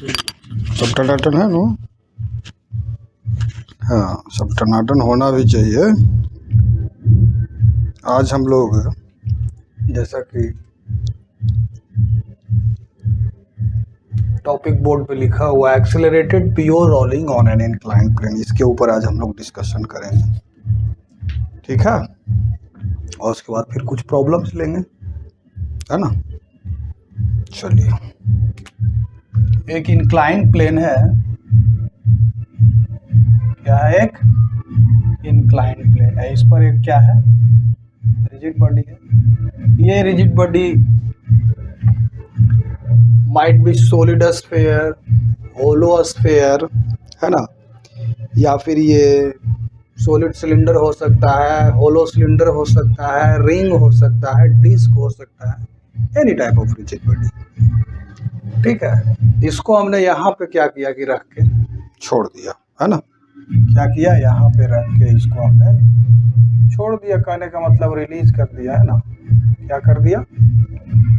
सब टनाटन है नो। हाँ, सब टनाटन होना भी चाहिए। आज हम लोग जैसा कि टॉपिक बोर्ड पे लिखा हुआ accelerated pure rolling on an inclined plane, इसके ऊपर आज हम लोग डिस्कशन करेंगे, ठीक है। और उसके बाद फिर कुछ प्रॉब्लम्स लेंगे, है ना। चलिए, एक इंक्लाइंड प्लेन है, क्या है, एक इंक्लाइंड प्लेन है। इस पर एक क्या है, रिजिड बॉडी है। ये rigid body might be solid sphere, hollow sphere, है ना, या फिर ये सॉलिड सिलेंडर हो सकता है, होलो सिलेंडर हो सकता है, रिंग हो सकता है, डिस्क हो सकता है, any type of rigid body, ठीक है। इसको हमने यहाँ पे क्या किया कि रख के छोड़ दिया, है ना। क्या किया, यहाँ पे रख के इसको हमने छोड़ दिया। कहने का मतलब रिलीज कर दिया, है ना। क्या कर दिया,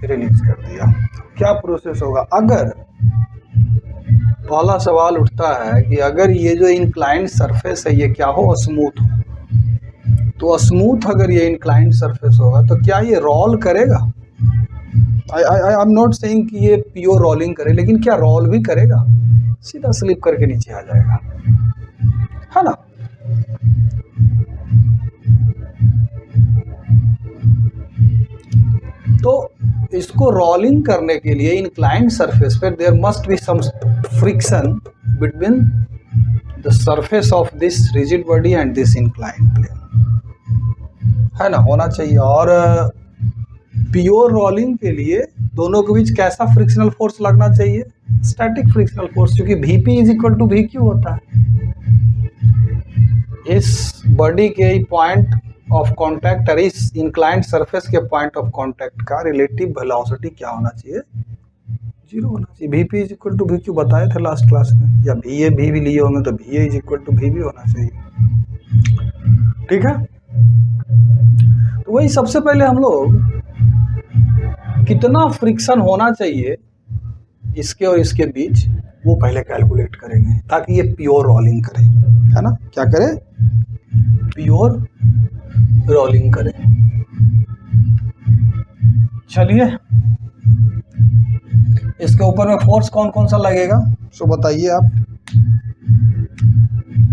रिलीज कर दिया। क्या प्रोसेस होगा, अगर पहला सवाल उठता है कि अगर ये जो इंक्लाइंड सरफेस है ये क्या हो, स्मूथ हो, तो स्मूथ अगर ये इंक्लाइंड सरफेस होगा तो क्या ये रोल करेगा। आई एम नॉट सेइंग कि ये प्योर रोलिंग करे, लेकिन क्या रोल भी करेगा, सीधा स्लिप करके नीचे आ जाएगा, है ना। तो इसको रोलिंग करने के लिए इंक्लाइंड सरफेस पर there must be some friction between the surface of this rigid body and this inclined plane, है ना, होना चाहिए। और प्योर रोलिंग के लिए दोनों के बीच कैसा फ्रिक्शनल फोर्स लगना चाहिए, स्टैटिक फ्रिक्शनल फोर्स, क्योंकि Vp is equal to VQ होता है। इस बॉडी के पॉइंट ऑफ कांटेक्ट और इस इंक्लाइंड सरफेस के पॉइंट ऑफ कांटेक्ट का रिलेटिव वेलोसिटी क्या होना चाहिए, 0 होना चाहिए। Vp is equal to VQ बताए थे लास्ट क्लास में, या VA भी लिए होंगे तो VA is equal to VB होना चाहिए, ठीक है। तो वही सबसे पहले हम लोग कितना फ्रिक्शन होना चाहिए इसके और इसके बीच, वो पहले कैलकुलेट करेंगे ताकि ये प्योर रोलिंग करे, है ना। क्या करे, प्योर रोलिंग करे। चलिए, इसके ऊपर में फोर्स कौन कौन सा लगेगा, सो बताइए आप।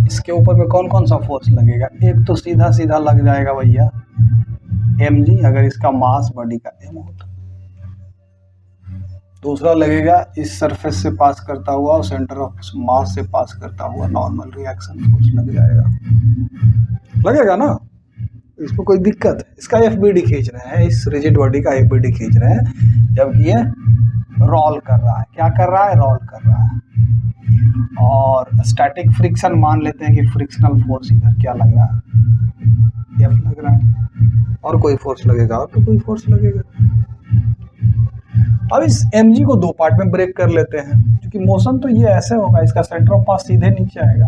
इसके ऊपर में कौन कौन सा फोर्स लगेगा। एक तो सीधा सीधा लग जाएगा भैया mg, अगर इसका मास बॉडी का m हो तो। दूसरा लगेगा इस सरफेस से पास करता हुआ और सेंटर ऑफ मास से पास करता हुआ नॉर्मल रिएक्शन फोर्स लग जाएगा, लगेगा ना, इसमें कोई दिक्कत है। इसका FBD खींच रहे हैं, इस रिजिड बॉडी का FBD खींच रहे हैं, जबकि ये रोल कर रहा है। क्या कर रहा है, रोल कर रहा है। और स्टैटिक फ्रिक्शन मान लेते हैं कि फ्रिक्शनल फोर्स इधर क्या लग रहा है, F लग रहा है, और कोई फोर्स लगेगा, और तो कोई फोर्स लगेगा। अब इस mg को दो पार्ट में ब्रेक कर लेते हैं, क्योंकि मोशन तो ये ऐसे होगा, इसका सेंटर ऑफ मास सीधे नीचे आएगा।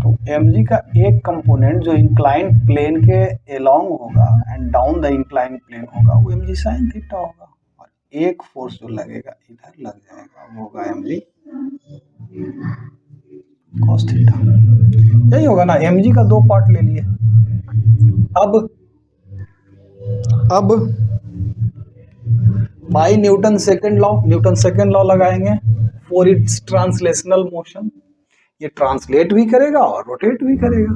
तो mg का एक कंपोनेंट जो इंक्लाइंड प्लेन के अलोंग होगा and down the inclined plane होगा, वो mg sin थीटा होगा। और एक फोर्स जो लगेगा इधर लग जाएगा, वो होगा mg cos थीटा। यही होगा ना, mg का दो पार्ट ले लिए। अब बाई न्यूटन सेकंड लॉ लगाएंगे फॉर इट्स ट्रांसलेशनल मोशन। ये ट्रांसलेट भी करेगा और रोटेट भी करेगा।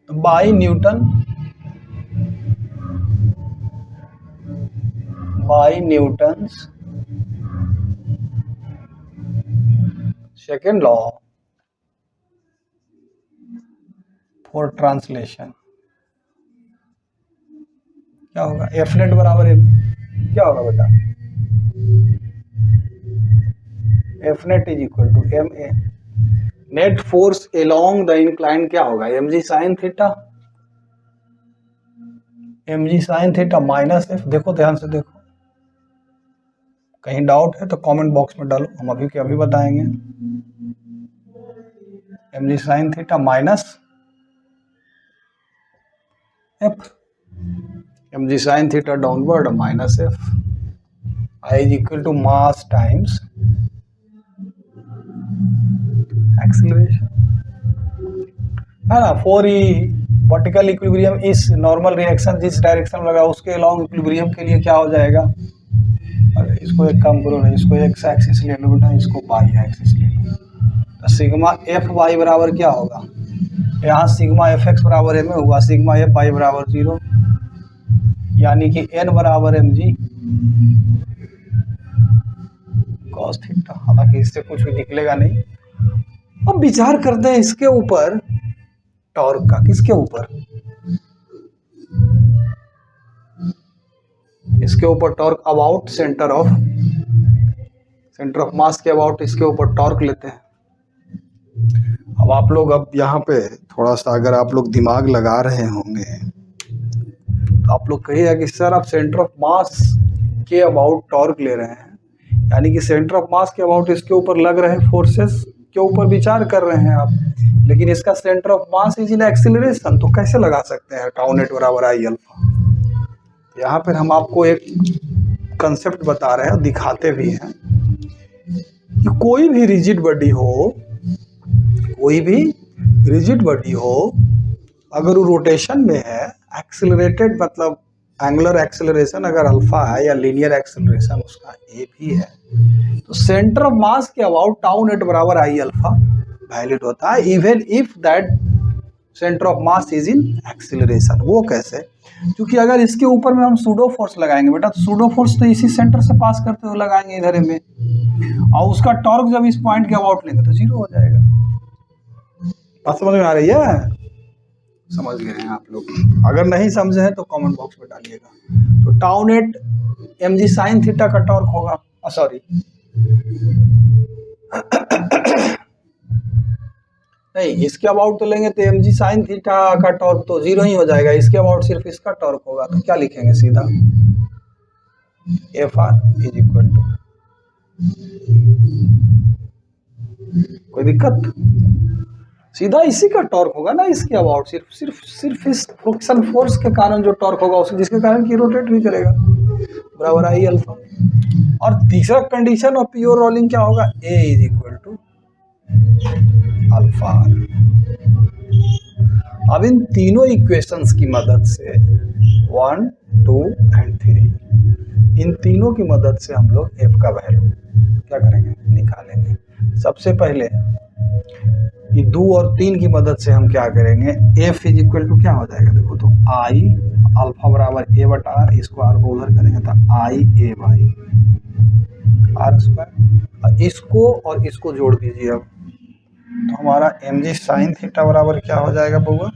By Newton second law for translation क्या होगा, एफ नेट बराबर क्या होगा बेटा, F net is equal to M A. Net force along the incline क्या होगा, mg sin theta, mg sin theta minus एफ। देखो ध्यान से देखो, कहीं डाउट है तो कमेंट बॉक्स में डालो, हम अभी के अभी बताएंगे। mg sin theta minus F, mg sin theta downward minus F. I is equal to mass times acceleration, है ना। फॉर ई वर्टिकल इक्विलिब्रियम इस नॉर्मल रिएक्शन जिस डायरेक्शन में लगा उसके अलॉन्ग इक्विलिब्रियम के लिए क्या हो जाएगा, अरे इसको एक काम करो ना, इसको एक्स एक्सिस ले लो बेटा, इसको वाई एक्सिस ले लो, तो सिग्मा एफ वाई बराबर क्या होगा, यहाँ सिग्मा एफ एक्स बराबर एम होगा, सिग्मा एफ वाई बराबर 0, यानी कि एन बराबर एम जी कॉस थीटा। हालांकि इससे कुछ भी निकलेगा नहीं। अब विचार करते हैं इसके ऊपर टॉर्क का, किसके ऊपर, इसके ऊपर torque about centre of mass के अबाउट इसके ऊपर टॉर्क लेते हैं। अब आप लोग अब यहाँ पे थोड़ा सा अगर आप लोग दिमाग लगा रहे होंगे तो आप लोग कहिएगा कि सर आप सेंटर ऑफ मास के अबाउट टॉर्क ले रहे हैं, यानी कि सेंटर ऑफ मास के अबाउट इसके ऊपर लग रहे फोर्सेस के ऊपर विचार कर रहे हैं आप, लेकिन इसका centre of mass is in acceleration, तो कैसे लगा सकते हैं टाउ नेट बराबर आई अल्फा। यहाँ पर हम आपको एक कंसेप्ट बता रहे हैं और दिखाते भी हैं कि कोई भी रिजिड बॉडी हो, कोई भी रिजिड बॉडी हो, अगर वो रोटेशन में है, एक्सिलरेटेड मतलब एंगुलर एक्सेलरेशन अगर अल्फा है या लीनियर एक्सेलरेशन उसका ए भी है, तो सेंटर ऑफ मास के अबाउट टाउ नेट बराबर आई अल्फा वैलिड होता है, even if that centre of mass is in acceleration. वो कैसे, क्योंकि अगर इसके ऊपर में हम सूडो फोर्स लगाएंगे बेटा, तो सूडो फोर्स तो इसी सेंटर से पास करते हुए लगाएंगे इधर में, और उसका टॉर्क जब इस पॉइंट के अबाउट लेंगे तो 0 हो जाएगा। बात समझ में आ रही है, समझ गए हैं आप लोग, अगर नहीं समझे हैं तो कमेंट बॉक्स में डालिएगा। तो tau net M G sine theta का टॉर्क होगा, सॉरी नहीं, इसके अबाउट तो लेंगे तो एम जी साइन थीटा का टॉर्क तो 0 ही हो जाएगा, इसके अबाउट सिर्फ इसका टॉर्क होगा, तो क्या लिखेंगे सीधा F R is equal to, कोई दिक्कत, सीधा इसी का टॉर्क होगा ना, इसके अबाउट सिर्फ इस फ्रिक्शन फोर्स के कारण जो टॉर्क होगा उसके, जिसके कारण कि रोटेट भी करेगा, बराबर आई अल्फा। और तीसरा कंडीशन ऑफ प्योर रोलिंग क्या होगा, ए इज इक्वल टू अल्फा। अब इन तीनों इक्वेशंस की मदद से 1, 2 एंड 3, इन तीनों की मदद से हम लोग एफ का वैल्यू क्या करेंगे, निकालेंगे। सबसे पहले ये 2 और 3 की मदद से हम क्या करेंगे, एफ इज इक्वल टू क्या हो जाएगा, देखो तो आई अल्फा बराबर ए बटा आर, इसको आर को उधर करेंगे तो आई ए बाई आर स्क्वायर, इसको और इसको जोड़ दीजिए अब, तो हमारा एम जी साइन थीटा बराबर क्या हो जाएगा बउआ,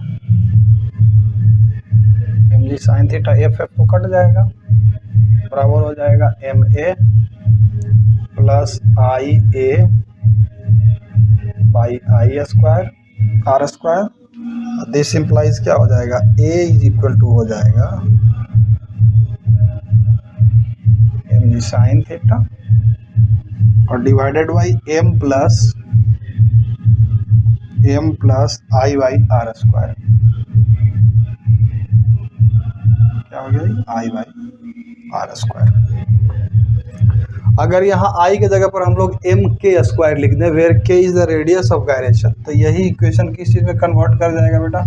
M G sine theta F F तो कट जाएगा, बराबर हो जाएगा M A plus I A by I square R square. This implies क्या हो जाएगा, ए इज इक्वल टू हो जाएगा एम जी साइन थीटा और divided by M plus I by R square, क्या हो गया आई बाई आर स्क्वायर। अगर यहाँ आई के जगह पर हम लोग एम के स्क्वायर लिख दें, वेयर के is the radius of gyration, तो यही इक्वेशन किस चीज में कन्वर्ट कर जाएगा बेटा,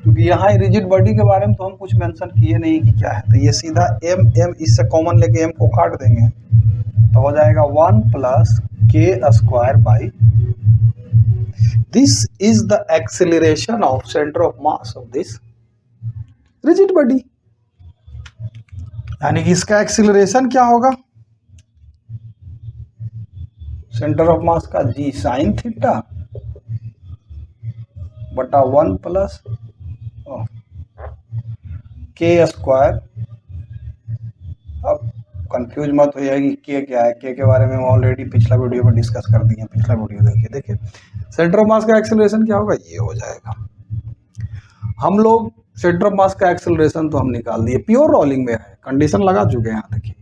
क्योंकि यहाँ रिजिड बॉडी के बारे में तो हम कुछ मेंशन किए नहीं कि क्या है, तो ये सीधा एम इससे कॉमन लेके एम को काट देंगे तो हो जाएगा 1 plus K square by, this is the acceleration of centre of mass of this rigid body, यानी कि इसका एक्सीलरेशन क्या होगा, सेंटर ऑफ मास का जी साइन थीटा बटा 1 प्लस के स्क्वायर। अब कंफ्यूज मत हो जाएगी के क्या है, के बारे में हम ऑलरेडी पिछला वीडियो में डिस्कस कर दिए, पिछला वीडियो देखिए सेंटर ऑफ मास का एक्सेलरेशन क्या होगा, ये हो जाएगा। हम लोग सेंटर ऑफ मास का एक्सेलरेशन तो हम निकाल दिए, प्योर रोलिंग में है, कंडीशन लगा चुके हैं यहाँ देखिए।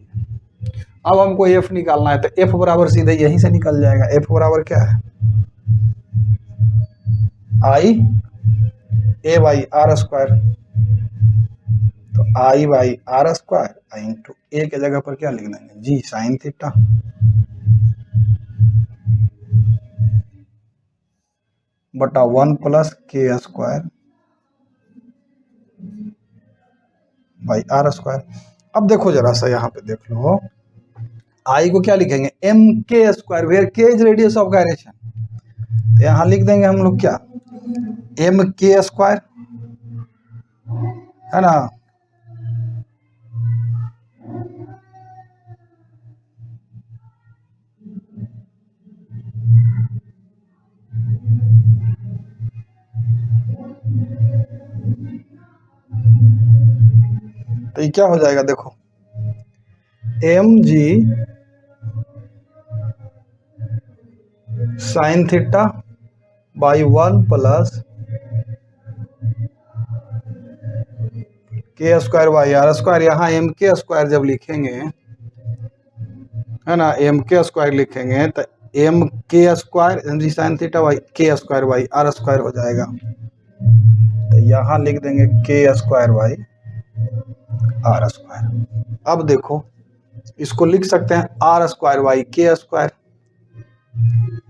अब हमको एफ निकालना है, तो एफ बराबर सीधे यहीं से निकल जाएगा, एफ बराबर क्या है आई ए बाई आर स्क्वायर, तो आई बाई आर स्क्वायर इंटू ए के जगह पर क्या लिख देंगे जी साइन थीटा बटा 1 plus K square by R square. अब देखो जरा सा यहाँ पे देख लो, आई को क्या लिखेंगे एम के स्क्वायर, वेयर के इज रेडियस ऑफ गायरेशन, तो यहाँ लिख देंगे हम लोग क्या एम के स्क्वायर, है ना। तो ये क्या हो जाएगा देखो M G sine theta by 1 plus K square by R square. यहाँ एम के स्क्वायर जब लिखेंगे, है ना, एम के स्क्वायर लिखेंगे तो M K square M G sine theta by K square by R square हो जाएगा। तो यहाँ लिख देंगे के स्क्वायर बाई आर स्क्वायर। अब देखो इसको लिख सकते हैं are square by K square,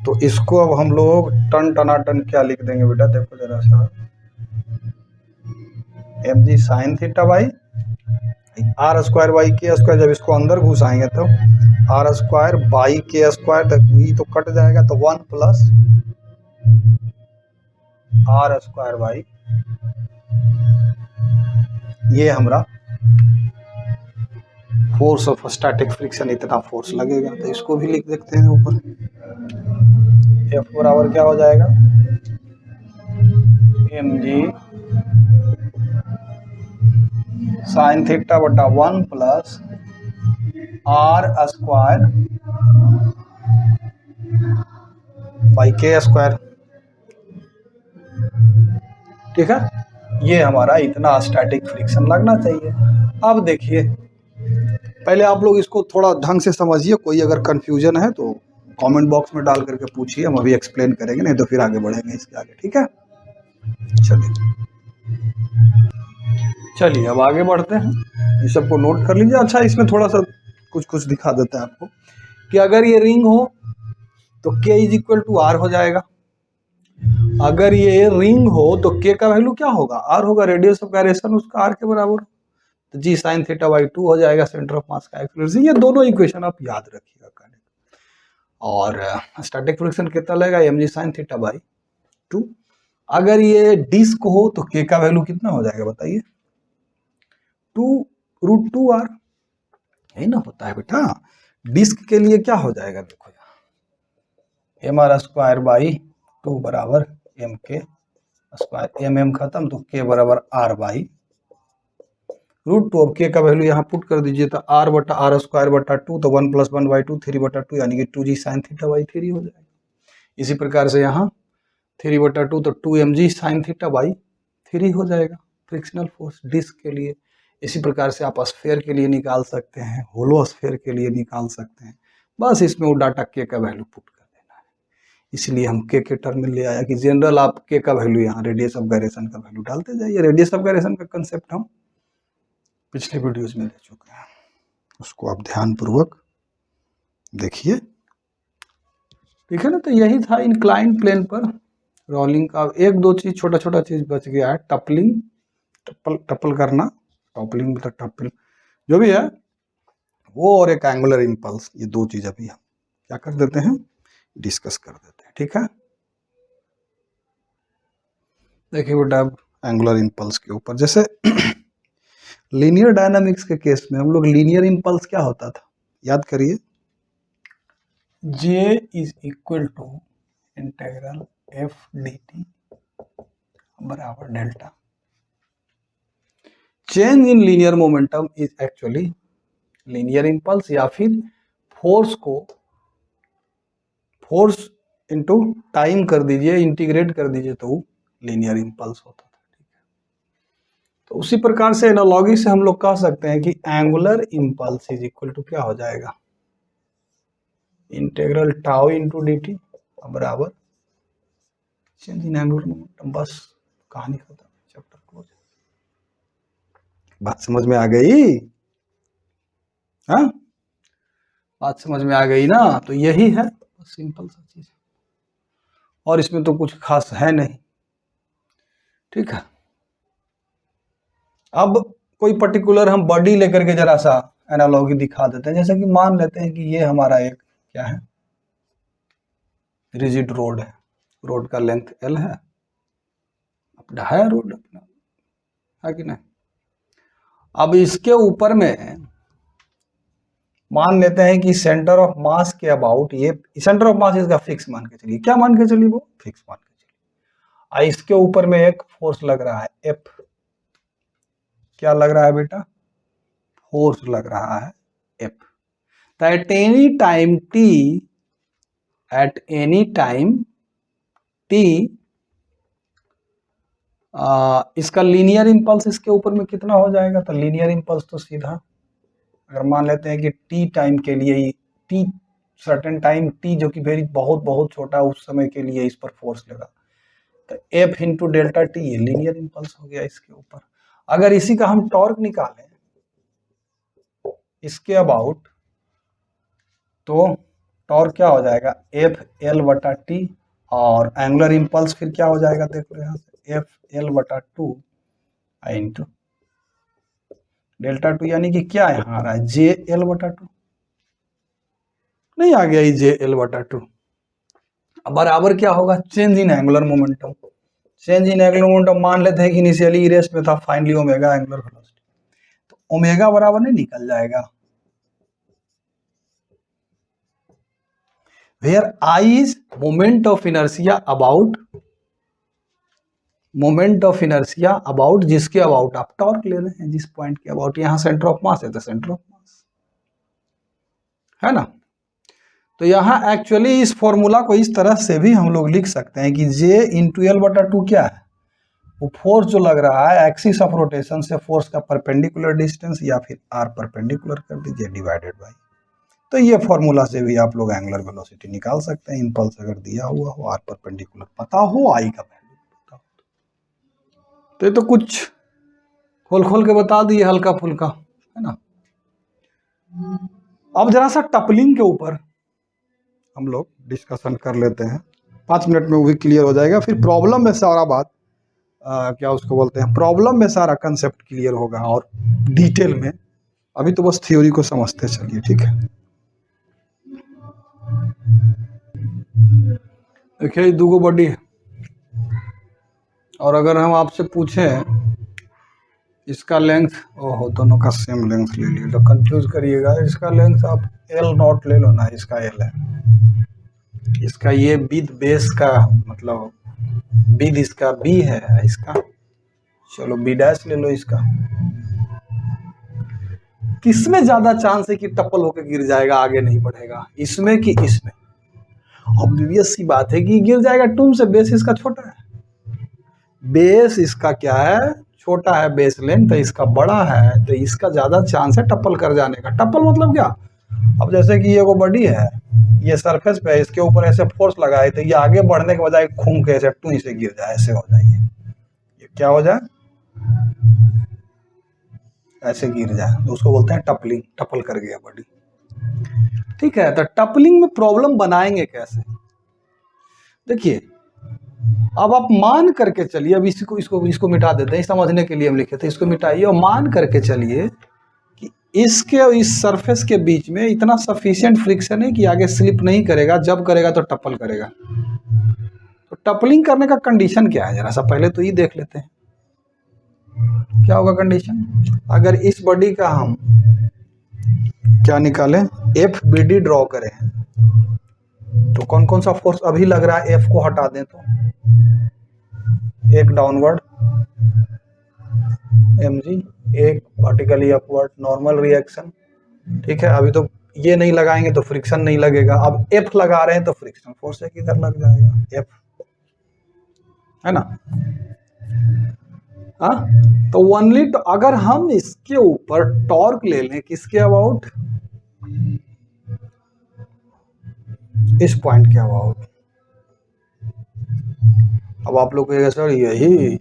तो इसको अब हम लोग टन टनाटन क्या लिख देंगे बेटा, देखो जरा सा M G sine theta by R square by K square, जब इसको अंदर घुसाएंगे तो R square by K square, तक वही तो कट जाएगा, तो 1 प्लस आर स्क्वायर बाई ये हमारा फोर्स ऑफ स्टैटिक फ्रिक्शन, इतना फोर्स लगेगा, तो इसको भी लिख देते हैं ऊपर। एफ बराबर क्या हो जाएगा एम जी साइन थीटा बटा 1 plus are square by K square. ठीक है, ये हमारा इतना स्टैटिक फ्रिक्शन लगना चाहिए। अब देखिए पहले आप लोग इसको थोड़ा ढंग से समझिए, कोई अगर कंफ्यूजन है तो कमेंट बॉक्स में डाल करके पूछिए, हम अभी एक्सप्लेन करेंगे, नहीं तो फिर आगे बढ़ेंगे इसके आगे। ठीक है, चलिए अब आगे बढ़ते हैं, ये सबको नोट कर लीजिए। अच्छा, इसमें थोड़ा सा कुछ कुछ दिखा देते हैं आपको कि अगर ये रिंग हो तो k is equal to R हो जाएगा, अगर ये रिंग हो तो k का वैल्यू क्या होगा आर होगा, रेडियस ऑफ गायरेशन उसका आर के बराबर, तो जी साइन थीटा बाई 2 हो जाएगा सेंटर ऑफ मास का एक्सीलरेशन। ये दोनों इक्वेशन आप याद रखिएगा करने, और स्टैटिक फ्रिक्शन कितना लगेगा M G sine theta by 2। अगर ये डिस्क हो तो k का वैल्यू कितना हो जाएगा बताइए 2√2r, यही ना होता है बेटा। डिस्क के लिए क्या हो जाएगा देखो एम आर स्क्वायर बाई 2 बराबर M K square, M M खत्म तो के बराबर आर बाई √2। अब के का वैल्यू यहाँ पुट कर दीजिए तो आर बटा आर स्क्वायर बटा 2, तो 1 प्लस 1 बाई 2 3 बटा 2 यानी कि 2g साइन थीटा बाई 3 हो जाएगा। इसी प्रकार से यहाँ 3 बटा 2 तो 2mg साइन थीटा बाई 3 हो जाएगा फ्रिक्शनल फोर्स डिस्क के लिए। इसी प्रकार से आप स्फेयर के लिए निकाल सकते हैं, होलो स्फेयर के लिए निकाल सकते हैं, बस इसमें वो डाटा के का वैल्यू पुट कर देना है। इसलिए हम के टर्म में ले आया कि जनरल आप के का वैल्यू यहाँ रेडियस ऑफ गायरेशन का वैल्यू डालते जाइए। रेडियस ऑफ गायरेशन का कंसेप्ट हम पिछले वीडियोज में दे चुके हैं, उसको आप ध्यान पूर्वक देखिए। ठीक है ना, तो यही था इंक्लाइंड प्लेन पर रोलिंग का। एक दो चीज छोटा छोटा चीज बच गया है, टपलिंग, टपल करना, टॉपलिंग मतलब टपल जो भी है वो, और एक एंगुलर इंपल्स, ये दो चीज अभी हम क्या कर देते हैं डिस्कस कर देते हैं। ठीक है, देखिए बेटा अब एंगुलर इंपल्स के ऊपर, जैसे लीनियर डायनामिक्स के केस में हम लोग लीनियर इंपल्स क्या होता था याद करिए, J is equal to integral F D T बराबर delta. Change in linear momentum is actually linear impulse, या फिर फोर्स इनटू टाइम कर दीजिए, इंटीग्रेट कर दीजिए तो लीनियर इंपल्स होता था। ठीक है, तो उसी प्रकार से एनालॉजी से हम लोग कह सकते हैं कि angular impulse is equal to क्या हो जाएगा integral tau into D T बराबर चेंज इन एंगुलर मोमेंटम। बस कहानी खत्म, चैप्टर क्लोज। बात समझ में आ गई? हाँ, बात समझ में आ गई ना? तो यही है, सिंपल सा चीज, और इसमें तो कुछ खास है नहीं। ठीक है, अब कोई पर्टिकुलर हम बॉडी लेकर के जरा सा एनालॉजी दिखा देते हैं। जैसे कि मान लेते हैं कि ये हमारा एक क्या है, रिजिड रोड है। रोड का लेंथ L है, अपना है रोड अपना, है कि नहीं? अब इसके ऊपर में मान लेते हैं कि सेंटर ऑफ मास के अबाउट, ये सेंटर ऑफ मास इसका फिक्स मान के चलिए। क्या मान के चलिए? वो फिक्स मान के चलिए। इसके ऊपर में एक फोर्स लग रहा है F। क्या लग रहा है बेटा? फोर्स लग रहा है F। At any time T, at any time T, इसका लीनियर इंपल्स इसके ऊपर में कितना हो जाएगा? तो लीनियर इंपल्स तो सीधा, अगर मान लेते हैं कि टी टाइम के लिए, टी सर्टेन टाइम टी जो कि वेरी बहुत बहुत छोटा, उस समय के लिए इस पर फोर्स लगा, तो एफ इंटू डेल्टा टी, ये लीनियर इंपल्स हो गया इसके ऊपर। अगर इसी का हम टॉर्क निकालें इसके अबाउट, तो टॉर्क क्या हो जाएगा? एफ एल बटा टी, और एंगुलर इंपल्स फिर क्या हो जाएगा? देखो यहाँ से एफ एल बटा टू इंटू डेल्टा टू, यानी कि क्या यहाँ आ रहा है? जे एल बटा टू। नहीं आ गया ये जे एल बटा टू। बराबर क्या होगा? Change in angular momentum. Change in angular momentum मान लेते हैं कि इनिशियली रेस्ट में था, फाइनली ओमेगा एंगुलर वेलोसिटी, तो ओमेगा बराबर नहीं निकल जाएगा, where I is moment of inertia about, moment of inertia about, जिसके अबाउट आप टॉर्क ले रहे हैं, जिस पॉइंट के अबाउट। यहां सेंटर ऑफ मास है तो सेंटर ऑफ मास है ना। तो यहाँ एक्चुअली इस फॉर्मूला को इस तरह से भी हम लोग लिख सकते हैं कि जे इंटू एल बटा टू क्या है? वो फोर्स जो लग रहा है एक्सिस ऑफ रोटेशन से फोर्स का परपेंडिकुलर डिस्टेंस, या फिर आर परपेंडिकुलर कर दीजिए, डिवाइडेड बाई। तो ये फॉर्मूला से भी आप लोग एंगुलर वेलोसिटी निकाल सकते हैं। इंपल्स अगर दिया हुआ हो, आर परपेंडिकुलर पता हो, आई का वैल्यू पता हो, तो ये तो कुछ खोल खोल के बता दिए हल्का फुल्का, है ना। अब जरा सा टपलिंग के ऊपर हम लोग डिस्कशन कर लेते हैं, 5 मिनट में वो भी क्लियर हो जाएगा। फिर प्रॉब्लम में सारा बात क्या उसको बोलते हैं, प्रॉब्लम में सारा कंसेप्ट क्लियर होगा और डिटेल में। अभी तो बस थ्योरी को समझते चलिए, ठीक है। देखिए दो बॉडी है, और अगर हम आपसे पूछें इसका लेंथ, ओहो दोनों का सेम लेंथ ले लिए तो कंफ्यूज करिएगा। इसका लेंथ आप एल नॉट ले लो ना, इसका एल है, इसका ये विद बेस का मतलब विद इसका बी है, इसका चलो बी डैश ले लो। इसका किसमें ज्यादा चांस है कि टप्पल होकर गिर जाएगा, आगे नहीं बढ़ेगा, इसमें कि इसमें? ऑब्वियस सी बात है कि गिर जाएगा। टूम से बेस इसका छोटा है, बेस इसका क्या है? छोटा है बेस लेंथ, तो इसका बड़ा है, तो इसका ज्यादा चांस है टप्पल कर जाने का। टप्पल मतलब क्या? अब जैसे कि ये वो बॉडी है, ये सरफेस पे, इसके ऊपर ऐसे फोर्स लगाए तो ये आगे बढ़ने के बजाय घूम के ऐसे टूई से गिर जाए, ऐसे हो जाए, ये क्या हो जाए? ऐसे गिर जाए, तो उसको बोलते हैं टपलिंग, टपल कर गया बॉडी। ठीक है, तो टपलिंग में प्रॉब्लम बनाएंगे कैसे? देखिए अब आप मान करके चलिए, अब इसको मिटा देते हैं, समझने के लिए हम लिखे थे, इसको मिटाइए और मान करके चलिए कि इसके और इस सरफेस के बीच में इतना सफिशिएंट फ्रिक्शन है कि आगे स्लिप नहीं करेगा, जब करेगा तो टप्पल करेगा। तो टपलिंग करने का कंडीशन क्या है, जरा सा पहले तो ये देख लेते हैं। क्या होगा कंडीशन? अगर इस बॉडी का हम क्या निकालें, एफ बी डी ड्रॉ करें, तो कौन कौन सा फोर्स अभी लग रहा है? एफ को हटा दें तो एक डाउनवर्ड mg, एक वर्टिकली अपवर्ड नॉर्मल रिएक्शन। ठीक है, अभी तो ये नहीं लगाएंगे तो फ्रिक्शन नहीं लगेगा। अब एफ लगा रहे हैं तो फ्रिक्शन फोर्स एक इधर लग जाएगा, एफ, है ना। हाँ, तो ओनली तो अगर हम इसके ऊपर टॉर्क ले लें, किसके अबाउट? इस पॉइंट के अबाउट। अब आप लोग कहेंगे सर यही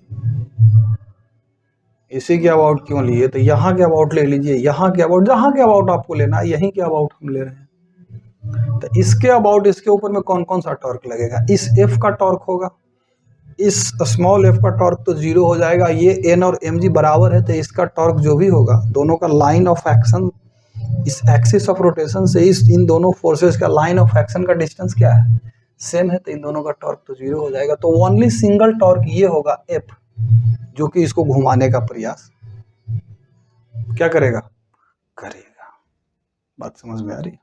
इसी के अबाउट क्यों लिए, तो यहाँ के अबाउट ले लीजिए, यहाँ के अबाउट, जहाँ के अबाउट आपको लेना है यहीं के अबाउट हम ले रहे हैं। तो इसके अबाउट इसके ऊपर में कौन कौन सा टॉर्क लगेगा, इस एफ का टॉर्क होगा, इस स्मॉल एफ का टॉर्क तो जीरो हो जाएगा, ये एन और एम जी बराबर है, तो इसका टॉर्क जो भी होगा, दोनों का लाइन ऑफ एक्शन, इस एक्सिस ऑफ रोटेशन से इस इन दोनों फोर्सेस का लाइन ऑफ एक्शन का डिस्टेंस क्या है, सेम है, तो इन दोनों का टॉर्क तो जीरो हो जाएगा। तो ओनली सिंगल टॉर्क ये होगा एफ, जो कि इसको घुमाने का प्रयास क्या करेगा, करेगा। बात समझ में आ रही है?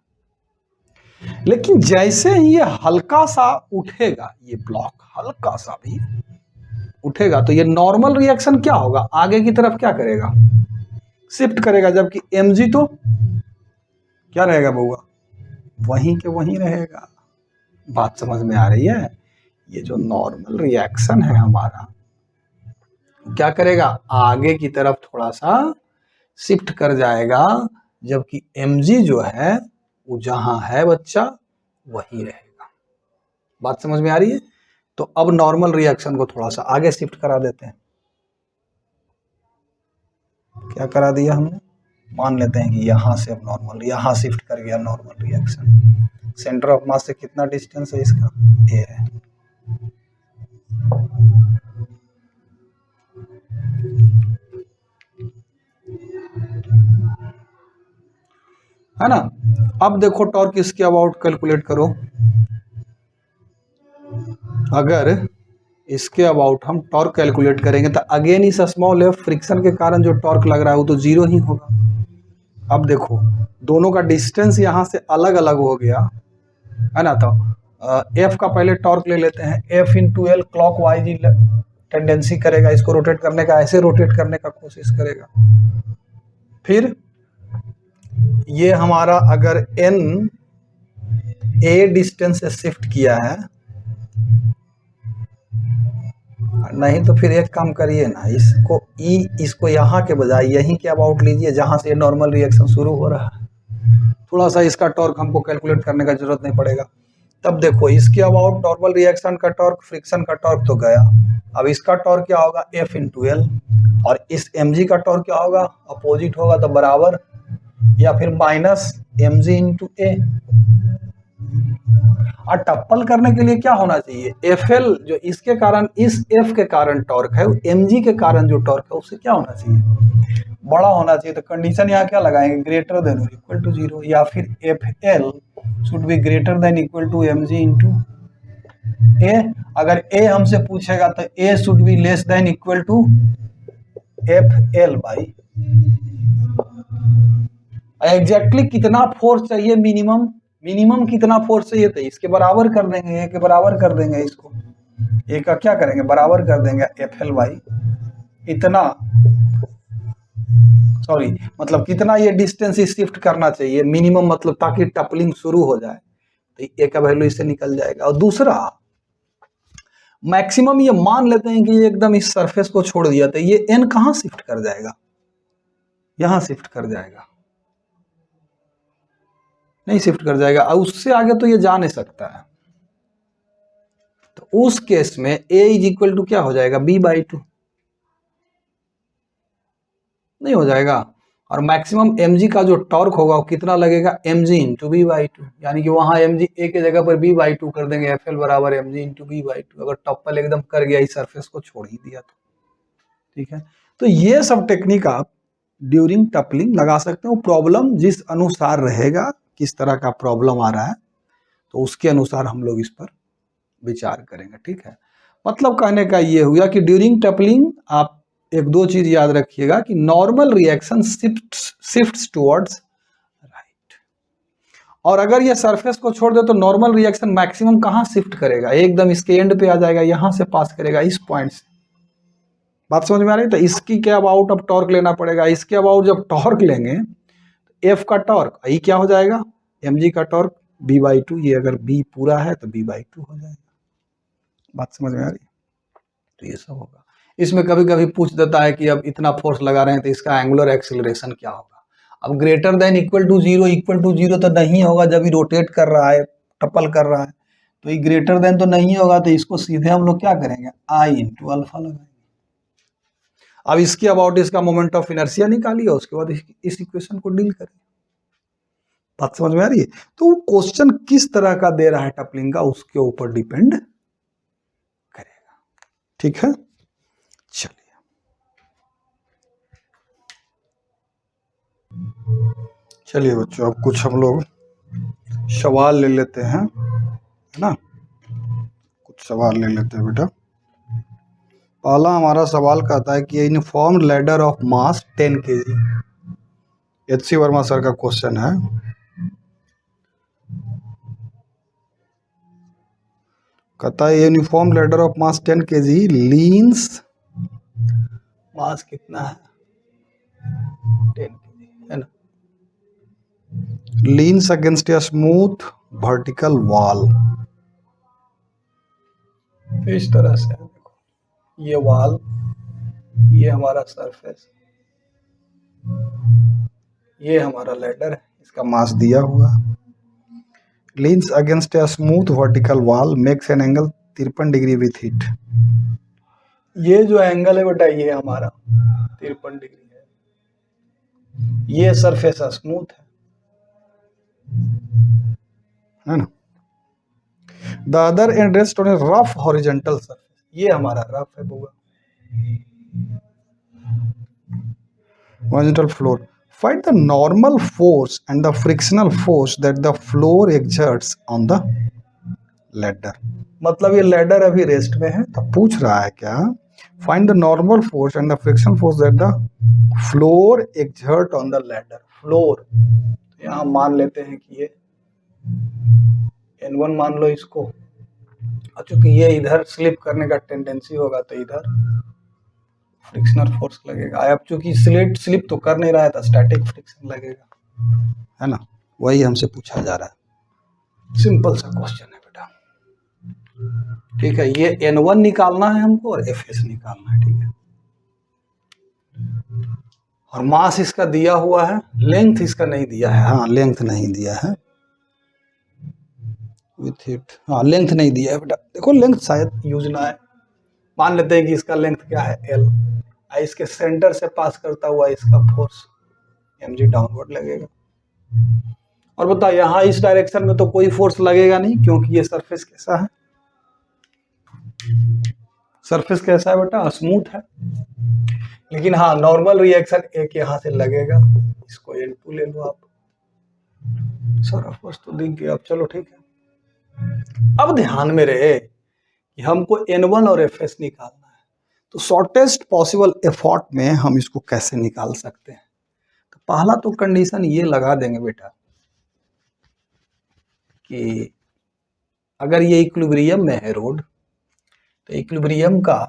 लेकिन जैसे ही ये हल्का सा उठेगा, ये ब्लॉक हल्का सा भी उठेगा, तो ये नॉर्मल रिएक्शन क्या होगा, आगे की तरफ क्या करेगा, शिफ्ट करेगा, जबकि mg तो क्या रहेगा बउआ, वहीं के वहीं रहेगा। बात समझ में आ रही है? ये जो नॉर्मल रिएक्शन है हमारा क्या करेगा, आगे की तरफ थोड़ा सा शिफ्ट कर जाएगा, जबकि mg जो है वो जहां है बच्चा वहीं रहेगा। बात समझ में आ रही है? तो अब नॉर्मल रिएक्शन को थोड़ा सा आगे शिफ्ट करा देते हैं। क्या करा दिया हमने, मान लेते हैं कि यहां से अब नॉर्मल, यहां शिफ्ट कर गया नॉर्मल रिएक्शन। सेंटर ऑफ मास से कितना डिस्टेंस है इसका, ए है ना। अब देखो टॉर्क इसके अबाउट कैलकुलेट करो, अगर इसके अबाउट हम टॉर्क कैलकुलेट करेंगे तो अगेन इस स्मॉल एफ फ्रिक्शन के कारण जो टॉर्क लग रहा है वो तो जीरो ही होगा। अब देखो दोनों का डिस्टेंस यहाँ से अलग अलग हो गया है ना, तो एफ का पहले टॉर्क ले लेते हैं, F into L clock wise tendency करेगा, इसको रोटेट करने का, ऐसे रोटेट करने का कोशिश करेगा। फिर ये हमारा अगर एन ए डिस्टेंस से शिफ्ट किया है, नहीं तो फिर एक काम करिए ना, इसको ई, इसको यहाँ के बजाय यहीं के अबाउट लीजिए जहाँ से नॉर्मल रिएक्शन शुरू हो रहा है। थोड़ा सा इसका टॉर्क हमको कैलकुलेट करने का जरूरत नहीं पड़ेगा। तब देखो इसके अबाउट नॉर्मल रिएक्शन का टॉर्क, फ्रिक्शन का टॉर्क तो गया, अब इसका टॉर्क क्या होगा, एफ इंटू एल, और इस एम जी का टॉर्क क्या होगा, अपोजिट होगा तो बराबर या फिर माइनस एम जी इंटू ए। और टप्पल करने के लिए क्या होना चाहिए, एफ एल जो इसके कारण, इस एफ के कारण टॉर्क है, एम जी के कारण जो टॉर्क है उससे क्या होना चाहिए, बड़ा होना चाहिए। तो कंडीशन यहाँ क्या लगाएंगे, ग्रेटर देन और इक्वल टू जीरो, या फिर F L should be greater than equal to M G into A. अगर ए हमसे पूछेगा तो A should be less than equal to F L by, exactly कितना फोर्स चाहिए, मिनिमम कितना फोर्स चाहिए, तो इसके बराबर कर देंगे, ए के बराबर कर देंगे, इसको ए का क्या करेंगे, बराबर कर देंगे एफ एल बाई इतना, सॉरी मतलब कितना ये डिस्टेंस शिफ्ट करना चाहिए मिनिमम, मतलब ताकि टपलिंग शुरू हो जाए, तो ए का वैल्यू इससे निकल जाएगा। और दूसरा मैक्सिमम ये मान लेते हैं कि ये एकदम इस सरफेस को छोड़ दिया, तो ये एन कहाँ शिफ्ट कर जाएगा, यहां शिफ्ट कर जाएगा, नहीं शिफ्ट कर जाएगा, और उससे आगे तो ये जा नहीं सकता है। तो उस केस में ए इज इक्वल टू क्या हो जाएगा, बी बाई टू, नहीं हो जाएगा। और मैक्सिमम mg का जो टॉर्क होगा वो कितना लगेगा, mg into B by two, यानी कि वहां mg ए के जगह पर b बाई टू कर देंगे, एफ एल बराबर mg into B by two, अगर टप्पल एकदम कर गया इस सरफेस को छोड़ ही दिया तो। ठीक है, तो ये सब टेक्निक आप ड्यूरिंग टपलिंग लगा सकते हो। प्रॉब्लम जिस अनुसार रहेगा, किस तरह का प्रॉब्लम आ रहा है, तो उसके अनुसार हम लोग इस पर विचार करेंगे। ठीक है, मतलब कहने का ये हुआ कि ड्यूरिंग टपलिंग आप एक दो चीज याद रखिएगा कि normal reaction shifts towards right, और अगर ये सरफेस को छोड़ दे तो नॉर्मल रिएक्शन मैक्सिमम कहां शिफ्ट करेगा, एकदम इसके एंड पे आ जाएगा, यहां से पास करेगा इस पॉइंट से। बात समझ में आ रही है? तो इसकी क्या अबाउट अब टॉर्क लेना पड़ेगा, इसके अबाउट जब टॉर्क लेंगे एफ का टॉर्क ई क्या हो जाएगा, एम जी का टॉर्क बी बाई टू, ये अगर बी पूरा है तो बी बाई टू हो जाएगा। बात समझ में आ रही है? तो ये सब होगा। इसमें कभी कभी पूछ देता है कि अब इतना फोर्स लगा रहे हैं तो इसका एंगुलर एक्सिलरेशन क्या होगा। अब greater than equal to zero तो नहीं होगा, जब ये रोटेट कर रहा है, टपल कर रहा है, तो ये ग्रेटर देन तो नहीं होगा, तो इसको सीधे हम लोग क्या करेंगे, आई इंटू अल्फा लगाएंगे। अब इसके अबाउट इसका मोमेंट ऑफ इनर्शिया निकालिए, उसके बाद इस इक्वेशन को डील करें। बात समझ में आ रही है? तो क्वेश्चन किस तरह का दे रहा है टपलिंग का, उसके ऊपर डिपेंड करेगा। ठीक है, चलिए बच्चों, अब कुछ हम लोग सवाल ले लेते हैं, है ना। कुछ सवाल ले लेते हैं बेटा। पहला हमारा सवाल कहता है कि uniform ladder of mass 10 kg। H C. Verma sir का क्वेश्चन है। कहता है uniform ladder of mass 10 kg leans, mass कितना है 10 kg, है ना, leans against a smooth vertical wall. इस तरह से देखो, ये वॉल, ये हमारा सरफेस, ये हमारा लैडर है, इसका मास दिया हुआ। Leans against a smooth vertical wall makes an angle 53 degree with hit. ये जो एंगल है बेटा, ये हमारा 53 डिग्री है। ये सरफेस स्मूथ है ना। The other and rest on A rough horizontal surface, ये हमारा रफ है बुआ, horizontal floor. Find the normal force and the frictional force that the floor exerts on the ladder. मतलब ये लैडर अभी रेस्ट में है, तो पूछ रहा है क्या, find the normal force and the frictional force that the floor exert on the ladder. Floor, तो यहाँ मान लेते हैं कि ये N1 मान लो इसको, और चूंकि ये इधर स्लिप करने का टेंडेंसी होगा तो इधर फ्रिक्शनल फोर्स लगेगा। अब चूंकि स्लिप तो कर नहीं रहा है तो स्टैटिक फ्रिक्शन लगेगा, है ना। वही हमसे पूछा जा रहा है, सिंपल सा क्वेश्चन है बेटा। ठीक है, ये N1 निकालना है हमको और Fs निकालना है, ठीक है। और मास इसका दिया हुआ है, लेंथ इसका नहीं दिया है, हाँ लेंथ नहीं दिया है विथ हिट, हाँ लेंथ नहीं दिया है बेटा। देखो लेंथ शायद यूज ना है, मान लेते हैं कि इसका लेंथ क्या है L, इसके सेंटर से पास करता हुआ इसका फोर्स mg डाउनवर्ड लगेगा। और बता, यहाँ इस डायरेक्शन में तो कोई फोर्स लगेगा नहीं, क्योंकि ये सरफेस कैसा है, सरफेस कैसा है बेटा, स्मूथ है। लेकिन हाँ, नॉर्मल रिएक्शन एक यहाँ से लगेगा, इसको N2 ले लो आप, सरफेस तो दिख गया। अब चलो ठीक है, अब ध्यान में रहे कि हमको N1 और Fs निकालना है, तो शॉर्टेस्ट पॉसिबल एफर्ट में हम इसको कैसे निकाल सकते हैं। तो पहला तो कंडीशन ये लगा देंगे बेटा कि अगर ये इक्विलिब्रियम में है रोड, तो इक्विलिब्रियम का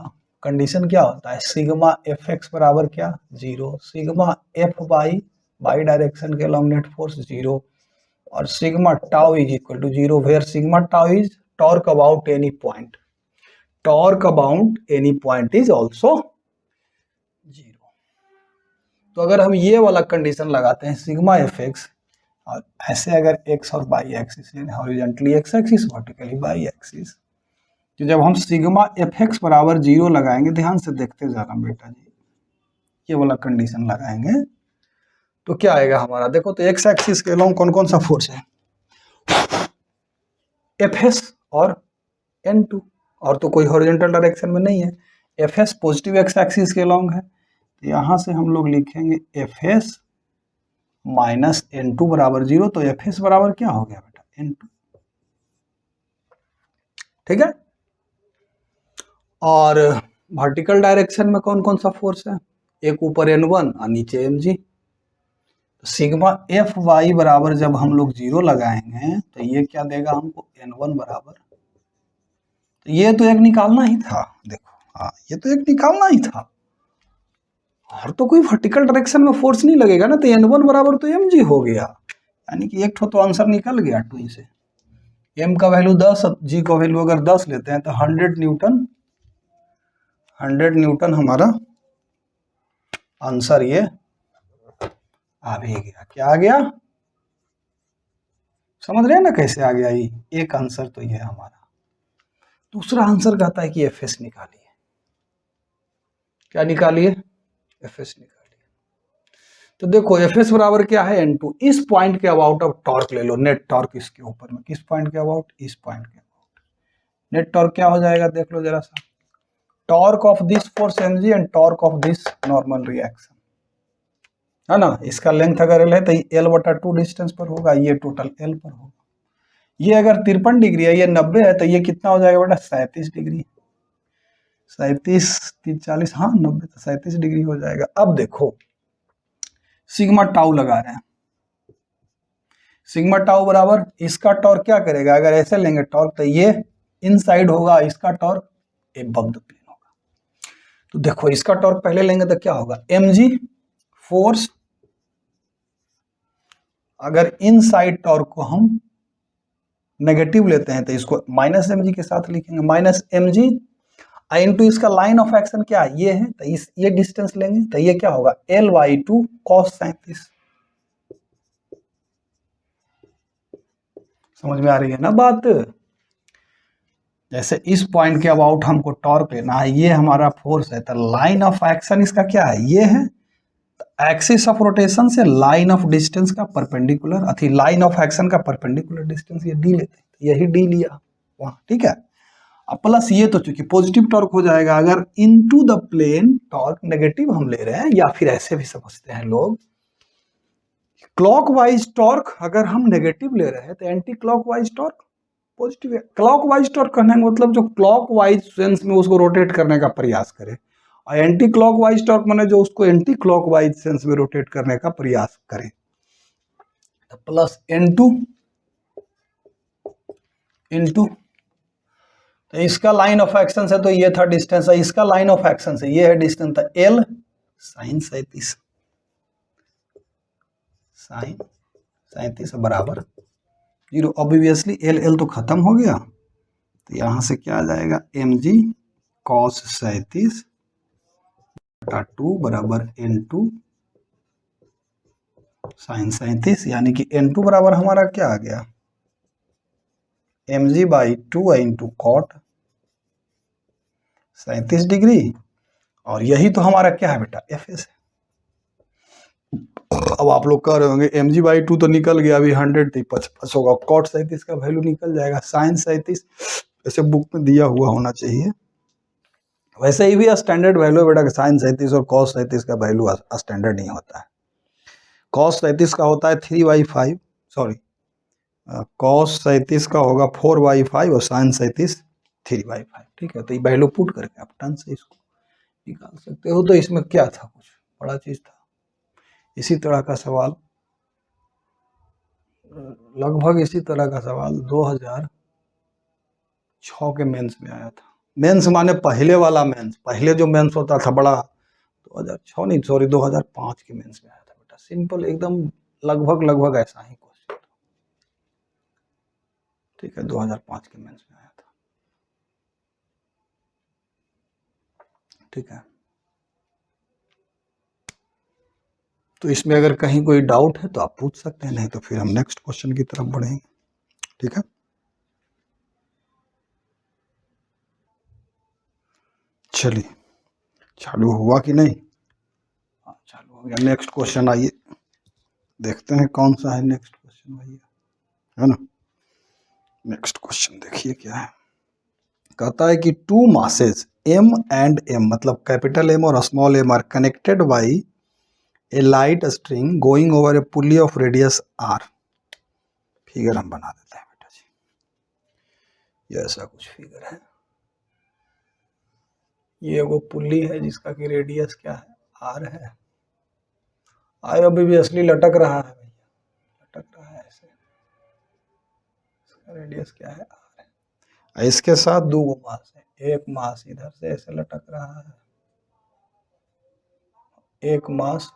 कंडीशन क्या होता है, सिग्मा Fx बराबर क्या 0, सिग्मा Fy बाई डायरेक्शन के लॉन्ग नेट फोर्स 0, और sigma tau is equal to 0 where sigma tau is torque about any point, torque about any point is also 0। तो अगर हम ये वाला कंडीशन लगाते हैं सिग्मा Fx, और ऐसे अगर x और y axis, horizontally x axis, vertically y axis, तो जब हम सिग्मा Fx बराबर 0 लगाएंगे, ध्यान से देखते जाना बेटा जी, ये वाला कंडीशन लगाएंगे तो क्या आएगा हमारा, देखो तो x एक्सिस के अलोंग कौन कौन सा फोर्स है, Fs और N2, और तो कोई हॉरिजॉन्टल डायरेक्शन में नहीं है। Fs पॉजिटिव x एक्सिस के अलोंग है, तो यहाँ से हम लोग लिखेंगे Fs माइनस N2 बराबर 0, तो Fs बराबर क्या हो गया बेटा N2, ठीक है। और वर्टिकल डायरेक्शन में कौन कौन सा फोर्स है, एक ऊपर N1 और नीचे mg। तो सिग्मा Fy बराबर जब हम लोग 0 लगाएंगे तो ये क्या देगा हमको N1 बराबर, तो ये तो एक निकालना ही था, देखो हाँ ये तो एक निकालना ही था, और तो कोई वर्टिकल डायरेक्शन में फोर्स नहीं लगेगा ना, तो N1 बराबर तो mg हो गया, यानी कि एक तो आंसर निकल गया 2 से। m का वैल्यू 10, g का वैल्यू अगर 10 लेते हैं तो 100 न्यूटन हमारा आंसर ये आ भी गया। क्या आ गया, समझ रहे हैं ना कैसे आ गया, ये एक आंसर तो ये हमारा। दूसरा आंसर कहता है कि Fs निकालिए, क्या निकालिए, एफ एस निकालिए। तो देखो एफ एस बराबर क्या है N2, इस पॉइंट के अबाउट अब टॉर्क ले लो, नेट टॉर्क इसके ऊपर में, किस पॉइंट के अबाउट, इस पॉइंट के अबाउट। नेट टॉर्क क्या हो जाएगा देख लो जरा सा, torque of this force mg and torque of this normal reaction, है ना। इसका लेंथ अगर L है तो L/2 डिस्टेंस पर होगा, ये टोटल L पर होगा। ये अगर 53 डिग्री है, ये 90 है, तो ये कितना हो जाएगा बेटा 37 डिग्री, 37 40, हाँ 90 तो 37 डिग्री हो जाएगा। अब देखो सिग्मा टाउ लगा रहे हैं, सिग्मा टाउ बराबर इसका टॉर्क क्या करेगा, अगर ऐसे लेंगे टॉर्क तो ये इनसाइड होगा, इसका टॉर्क एबव द प्लेन होगा। तो देखो इसका टॉर्क पहले लेंगे तो क्या होगा, mg फोर्स, अगर इनसाइड टॉर्क को हम नेगेटिव लेते हैं तो इसको माइनस mg के साथ लिखेंगे, माइनस mg इनटू इसका लाइन ऑफ एक्शन क्या है, ये है, तो इस ये डिस्टेंस लेंगे तो ये क्या होगा L/2 cos 37। समझ में आ रही है ना बात। जैसे इस पॉइंट के अबाउट हमको टॉर्क लेना है, ये हमारा फोर्स है, तो लाइन ऑफ एक्शन इसका क्या है, ये है, एक्सिस ऑफ रोटेशन से लाइन ऑफ डिस्टेंस का परपेंडिकुलर, अथी लाइन ऑफ एक्शन का परपेंडिकुलर डिस्टेंस ये डी लेते हैं, यही डी लिया वहां, ठीक है। अब प्लस ये तो चूंकि पॉजिटिव टॉर्क हो जाएगा, अगर into the plane torque negative हम ले रहे हैं, या फिर ऐसे भी समझते हैं लोग, क्लॉकवाइज टॉर्क अगर हम नेगेटिव ले रहे हैं तो एंटी क्लॉकवाइज टॉर्क पॉजिटिव है। क्लॉकवाइज टॉर्क करने का मतलब जो क्लॉकवाइज सेंस में उसको रोटेट करने का प्रयास करे, और एंटी क्लॉकवाइज टॉर्क माने जो उसको एंटी क्लॉकवाइज सेंस में रोटेट करने का प्रयास करे। प्लस N2 इनटू, तो इसका लाइन ऑफ एक्शन से तो ये था डिस्टेंस, इसका लाइन ऑफ एक्शन से ये है डिस्टेंस, था L sin 37, sin 37 बराबर 0। ऑब्वियसली L तो खत्म हो गया, तो यहां से क्या आ जाएगा mg cos 37/2 बराबर N2 sin 37, यानी कि N2 बराबर हमारा क्या आ गया mg/2 इंटू कॉट 37 डिग्री, और यही तो हमारा क्या है बेटा एफ एस है। अब आप लोग कह रहे होंगे mg/2 तो निकल गया, अभी 100 थी 55 होगा, कॉट 37 का वैल्यू निकल जाएगा, साइन 37 ऐसे बुक में दिया हुआ होना चाहिए। वैसे ही भी स्टैंडर्ड वैल्यू है बेटा, साइन 37 और कॉस 37 का वैल्यू स्टैंडर्ड नहीं होता है। कॉस 37 का होता है 3/5, सॉरी कॉस 37 का होगा 4/5 और साइन 37 3/5, ठीक है। तो ये वैल्यू पुट करके आप टन से इसको निकाल सकते हो। तो इसमें क्या था, कुछ बड़ा चीज था। इसी तरह का सवाल, लगभग इसी तरह का सवाल 2006 के मेंस में आया था। मेंस माने पहले वाला मेंस, पहले जो मेंस होता था बड़ा, 2006 नहीं सॉरी 2005 के मेंस में आया था बेटा। सिंपल एकदम, लगभग ऐसा ही क्वेश्चन, ठीक है, 2005 के मेंस में आया था, ठीक है। तो इसमें अगर कहीं कोई डाउट है तो आप पूछ सकते हैं, नहीं तो फिर हम नेक्स्ट क्वेश्चन की तरफ बढ़ेंगे, ठीक है। चलिए चालू हुआ कि नहीं, हाँ चालू हो गया। नेक्स्ट क्वेश्चन आइए देखते हैं कौन सा है नेक्स्ट क्वेश्चन भैया, है ना। नेक्स्ट क्वेश्चन देखिए क्या है, कहता है कि two masses m and m, मतलब कैपिटल M और small m are connected by a light string going over a pulley of radius r। Figure हम बना देते हैं बेटा जी, ये ऐसा कुछ फिगर है, ये वो पुली है जिसका कि रेडियस क्या है r है, आयो अभी भी असली लटक रहा है भैया, लटक रहा है ऐसे, इसका रेडियस क्या है r है, इसके साथ दो मास है, एक मास इधर से ऐसे लटक रहा है, एक मास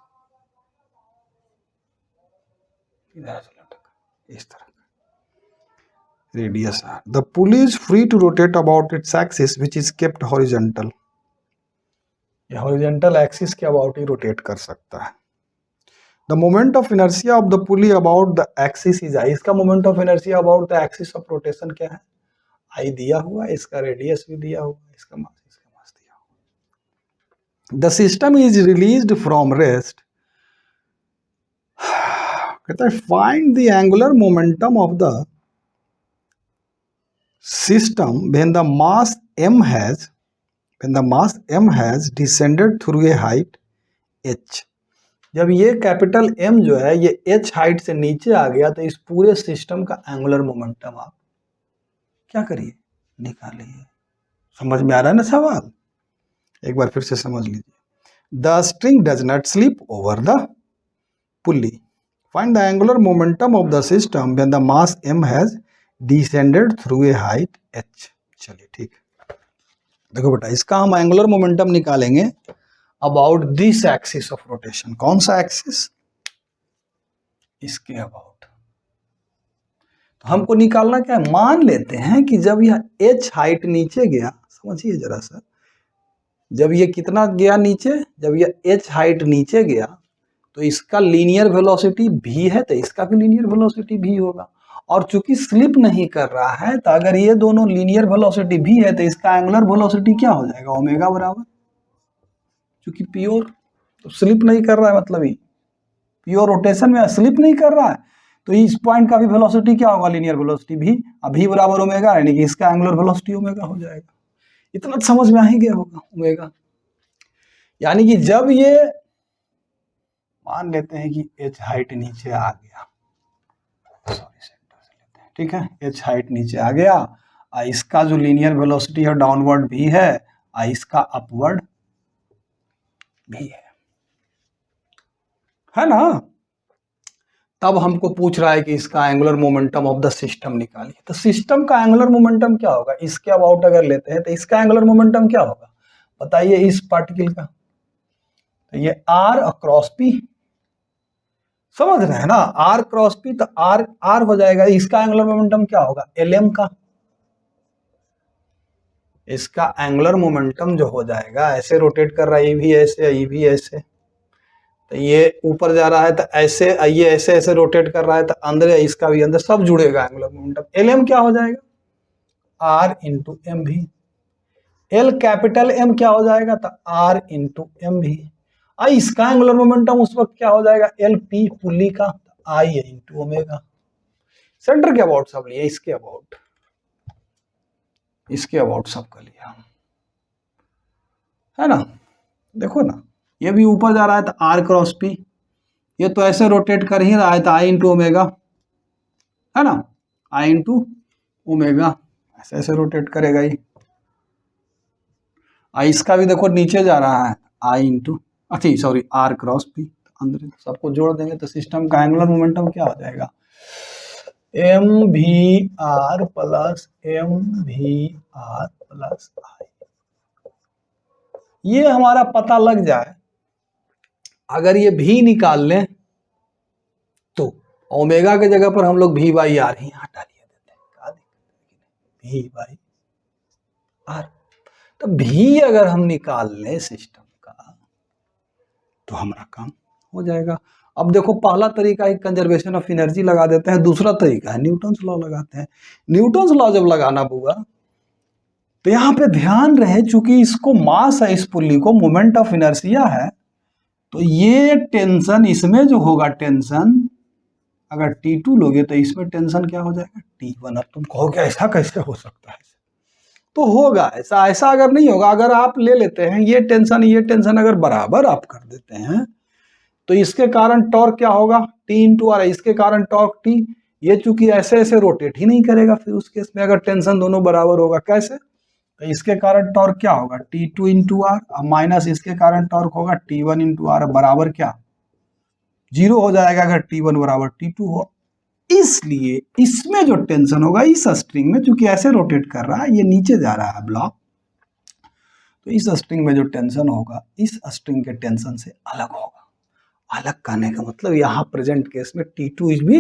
इधर से लटक, इस तरह radius r। The pulley is free to rotate about its axis which is kept horizontal। ये हॉरिजॉन्टल एक्सिस के अबाउट ही रोटेट कर सकता है। The moment of inertia of the pulley about the axis is I। इसका moment of inertia about the axis of rotation क्या है, I दिया हुआ है, इसका रेडियस भी दिया हुआ है, इसका मास दिया हुआ है। The system is released from rest, कहता है find the angular momentum of the system when the mass m has descended through a height h। जब ये कैपिटल M जो है ये h हाइट से नीचे आ गया तो इस पूरे सिस्टम का एंगुलर मोमेंटम आप क्या करिए, निकालिए। समझ में आ रहा है ना सवाल? एक बार फिर से समझ लीजिए। The string does not slip over the pulley, find the angular momentum of the system when the mass m has descended through a height h। चलिए ठीक, देखो बेटा इसका हम एंगुलर मोमेंटम निकालेंगे about this axis of rotation. कौन सा axis? इसके अबाउट। तो हमको निकालना क्या है, मान लेते हैं कि जब यह h हाइट नीचे गया, समझिए जरा सा, जब ये कितना गया नीचे, जब यह h हाइट नीचे गया तो इसका लीनियर वेलोसिटी v है, तो इसका भी लीनियर वेलोसिटी v होगा। और चूंकि स्लिप नहीं कर रहा है तो अगर ये दोनों लीनियर वेलोसिटी v है तो इसका एंगुलर वेलोसिटी क्या हो जाएगा, ओमेगा बराबर, क्योंकि प्योर तो स्लिप नहीं कर रहा है, मतलब ही प्योर रोटेशन में स्लिप नहीं कर रहा है, तो इस पॉइंट का भी वेलोसिटी क्या होगा, लीनियर वेलोसिटी v। अब v बराबर ओमेगा, यानी कि इसका एंगुलर वेलोसिटी ओमेगा हो जाएगा। इतना तो समझ में आ ही गया होगा, ओमेगा। यानी कि जब ये मान लेते हैं कि h हाइट नीचे आ गया, सॉरी सेंटर से लेते हैं, ठीक है, h हाइट नीचे आ गया, इसका जो लीनियर वेलोसिटी है डाउनवर्ड v है, इसका अपवर्ड v है ना। तब हमको पूछ रहा है कि इसका angular momentum of the system निकालिए। तो सिस्टम का एंगुलर मोमेंटम क्या होगा, इसके अबाउट अगर लेते हैं तो इसका एंगुलर मोमेंटम क्या होगा बताइए, इस पार्टिकल का। तो ये r अक्रॉस p, समझ रहे हैं ना, r क्रॉस p, तो r हो जाएगा। इसका एंगुलर मोमेंटम क्या होगा, lm का। इसका एंगुलर मोमेंटम जो हो जाएगा, ऐसे रोटेट कर रहा है, ये भी ऐसे, ये भी ऐसे, तो ये ऊपर जा रहा है तो ऐसे, ये ऐसे ऐसे रोटेट कर रहा है तो अंदर, इसका भी अंदर, सब जुड़ेगा एंगुलर मोमेंटम। lm क्या हो जाएगा, r इंटू एम भी। एल कैपिटल M क्या हो जाएगा, तो r इंटू एम भी। इसका एंगुलर मोमेंटम उस वक्त क्या हो जाएगा, एल पी पुल्ली का, I इंटू ओमेगा। सेंटर के अबाउट सब लिए, इसके अबाउट, इसके अबाउट सब कर लिया, है ना। देखो ना, ये भी ऊपर जा रहा है तो r क्रॉस p, ये तो ऐसे रोटेट कर ही रहा है तो I इंटू ओमेगा, है ना, I इंटू ओमेगा, ऐसे ऐसे रोटेट करेगा ही। इसका भी देखो नीचे जा रहा है, I इंटू, अच्छा सॉरी, r क्रॉस p, अंदर सबको जोड़ देंगे तो सिस्टम का एंगुलर मोमेंटम क्या हो जाएगा, M V R plus M V R plus I। ये हमारा पता लग जाए, अगर ये भी निकाल लें तो ओमेगा के जगह पर हम लोग v बाई आर ही हटा लिया देते हैं, v बाई आर। तो भी अगर हम निकाल लें सिस्टम का तो हमारा काम हो जाएगा। अब देखो, पहला तरीका है कंजर्वेशन ऑफ एनर्जी लगा देते हैं, दूसरा तरीका है न्यूटन्स लॉ लगाते हैं। न्यूटन्स लॉ जब लगाना होगा तो यहाँ पे ध्यान रहे, चूंकि इसको मास है, इस पुल्ली को मोमेंट ऑफ इनर्शिया है, तो ये टेंशन इसमें जो होगा, टेंशन अगर T2 लोगे तो इसमें टेंशन क्या हो जाएगा, T1। अब तुम कहोगे ऐसा कैसे हो सकता है, तो होगा ऐसा। ऐसा अगर नहीं होगा, अगर आप ले लेते हैं ये टेंशन अगर बराबर आप कर देते हैं तो इसके कारण टॉर्क क्या होगा, T इंटू आर, इसके कारण टॉर्क T। ये चूंकि ऐसे ऐसे रोटेट ही नहीं करेगा, फिर उस केस में अगर टेंशन दोनों बराबर होगा, कैसे, तो इसके कारण टॉर्क क्या होगा, T2 इंटू आर, माइनस इसके कारण टॉर्क होगा T1 इंटू आर, बराबर क्या, 0 हो जाएगा अगर T1 बराबर T2 हो। इसलिए इसमें जो टेंशन होगा इस स्ट्रिंग में, चूंकि ऐसे रोटेट कर रहा है, ये नीचे जा रहा है ब्लॉक, तो इस स्ट्रिंग में जो टेंशन होगा इस स्ट्रिंग के टेंशन से अलग होगा। अलग करने का मतलब यहाँ प्रेजेंट केस में T2 इज भी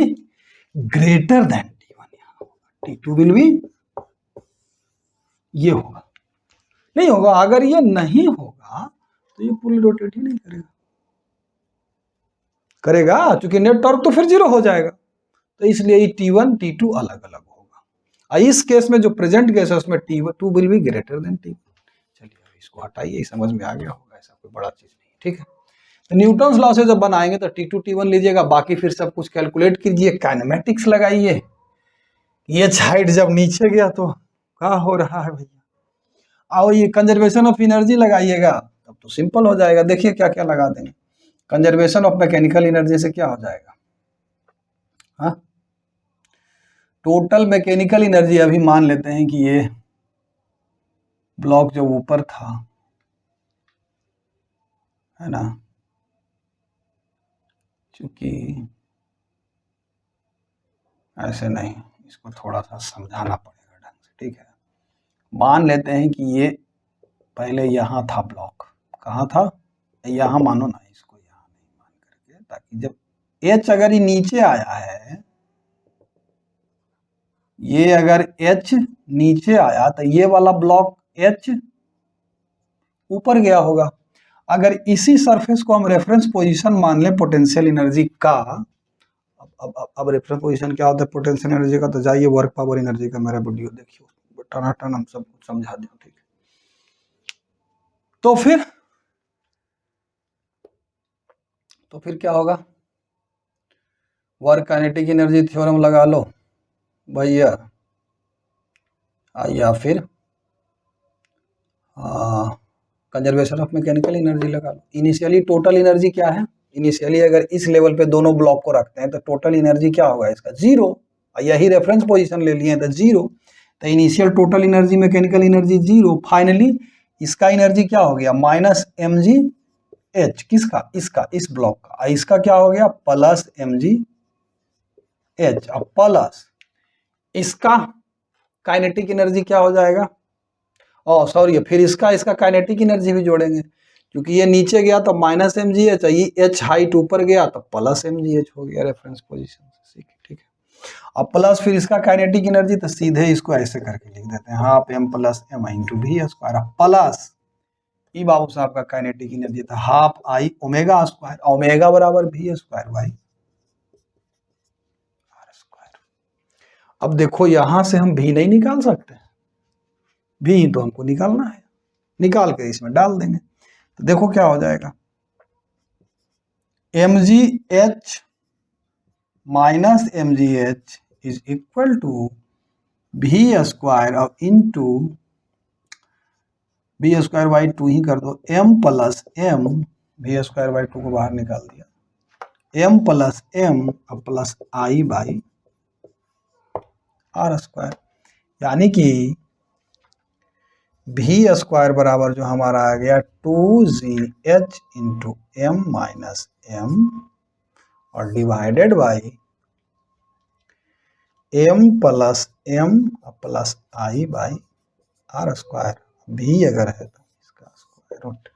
ग्रेटर देन T1, यहाँ होगा T2 विल भी, ये होगा, नहीं होगा। अगर ये नहीं होगा तो ये पुल रोटेट ही नहीं करेगा, करेगा चूंकि नेट टॉर्क तो फिर 0 हो जाएगा, तो इसलिए T1 T2 अलग अलग होगा। इस केस में जो प्रेजेंट केस है उसमें T2 will be greater then T1। चलिए इसको हटाइए, समझ में आ गया होगा। ऐसा कोई बड़ा चीज नहीं, ठीक है। तो न्यूटन्स लॉ से जब बनाएंगे तो T2 T1 लीजिएगा, बाकी फिर सब कुछ कैलकुलेट कीजिए, काइनेमेटिक्स लगाइए। ये हाइट जब नीचे गया तो क्या हो रहा है भैया, आओ ये कंजर्वेशन ऑफ एनर्जी लगाइएगा, तब तो सिंपल हो जाएगा। देखिए क्या क्या लगा देंगे, कंजर्वेशन ऑफ मैकेनिकल एनर्जी से क्या हो जाएगा, हाँ टोटल मैकेनिकल एनर्जी, अभी मान लेते हैं कि ये ब्लॉक जो ऊपर था, है ना, क्योंकि ऐसे नहीं, इसको थोड़ा सा समझाना पड़ेगा ढंग से, ठीक है। मान लेते हैं कि ये पहले यहाँ था ब्लॉक, कहाँ था, यहाँ मानो ना, इसको यहाँ नहीं मान करके, ताकि जब H अगर ये नीचे आया है, ये अगर H नीचे आया तो ये वाला ब्लॉक H ऊपर गया होगा। अगर इसी सरफेस को हम रेफरेंस पोजीशन मान लें पोटेंशियल एनर्जी का, अब रेफरेंस पोजीशन क्या होता है पोटेंशियल एनर्जी का, तो जाइए वर्क पावर एनर्जी का मेरा वीडियो देखिए, टनाटन हम सब कुछ समझा दें, ठीक है। तो फिर क्या होगा, वर्क काइनेटिक एनर्जी थ्योरम लगा लो भैया, या फिर कंजर्वेशन ऑफ मैकेनिकल एनर्जी लगा लो। इनिशियली टोटल एनर्जी क्या है, इनिशियली अगर इस लेवल पे दोनों ब्लॉक को रखते हैं तो टोटल एनर्जी क्या होगा इसका, जीरो। यही रेफरेंस पोजीशन ले लिए तो जीरो, तो initial total energy mechanical energy zero. Finally इसका एनर्जी क्या हो गया, माइनस mgh, किसका, इसका, इस ब्लॉक का, इसका क्या हो गया प्लस mgh, अब प्लस इसका काइनेटिक एनर्जी क्या हो जाएगा, सॉरी फिर इसका काइनेटिक एनर्जी भी जोड़ेंगे, क्योंकि ये नीचे गया तो माइनस mgh, ये h हाइट ऊपर गया तो प्लस mgh हो गया रेफरेंस पोजीशन से, ठीक है। अब प्लस फिर इसका काइनेटिक एनर्जी, तो सीधे इसको ऐसे करके लिख देते हैं, half m plus m into V square, plus ई बाबू साहब का काइनेटिक एनर्जी था half I omega square, omega बराबर V square by R square. अब देखो यहां से हम भी नहीं निकाल सकते, भी तो हमको निकालना है, निकाल के इसमें डाल देंगे, तो देखो क्या हो जाएगा, mgh minus mgh is equal to V square और into V square by two ही कर दो, m plus m, V square by two को बाहर निकाल दिया, m प्लस m और plus I by R square, यानी कि वी स्क्वायर बराबर जो हमारा आ गया 2gh into M minus M और divided by m plus m plus I by R square. भी अगर है तो इसका स्क्वायर रूट,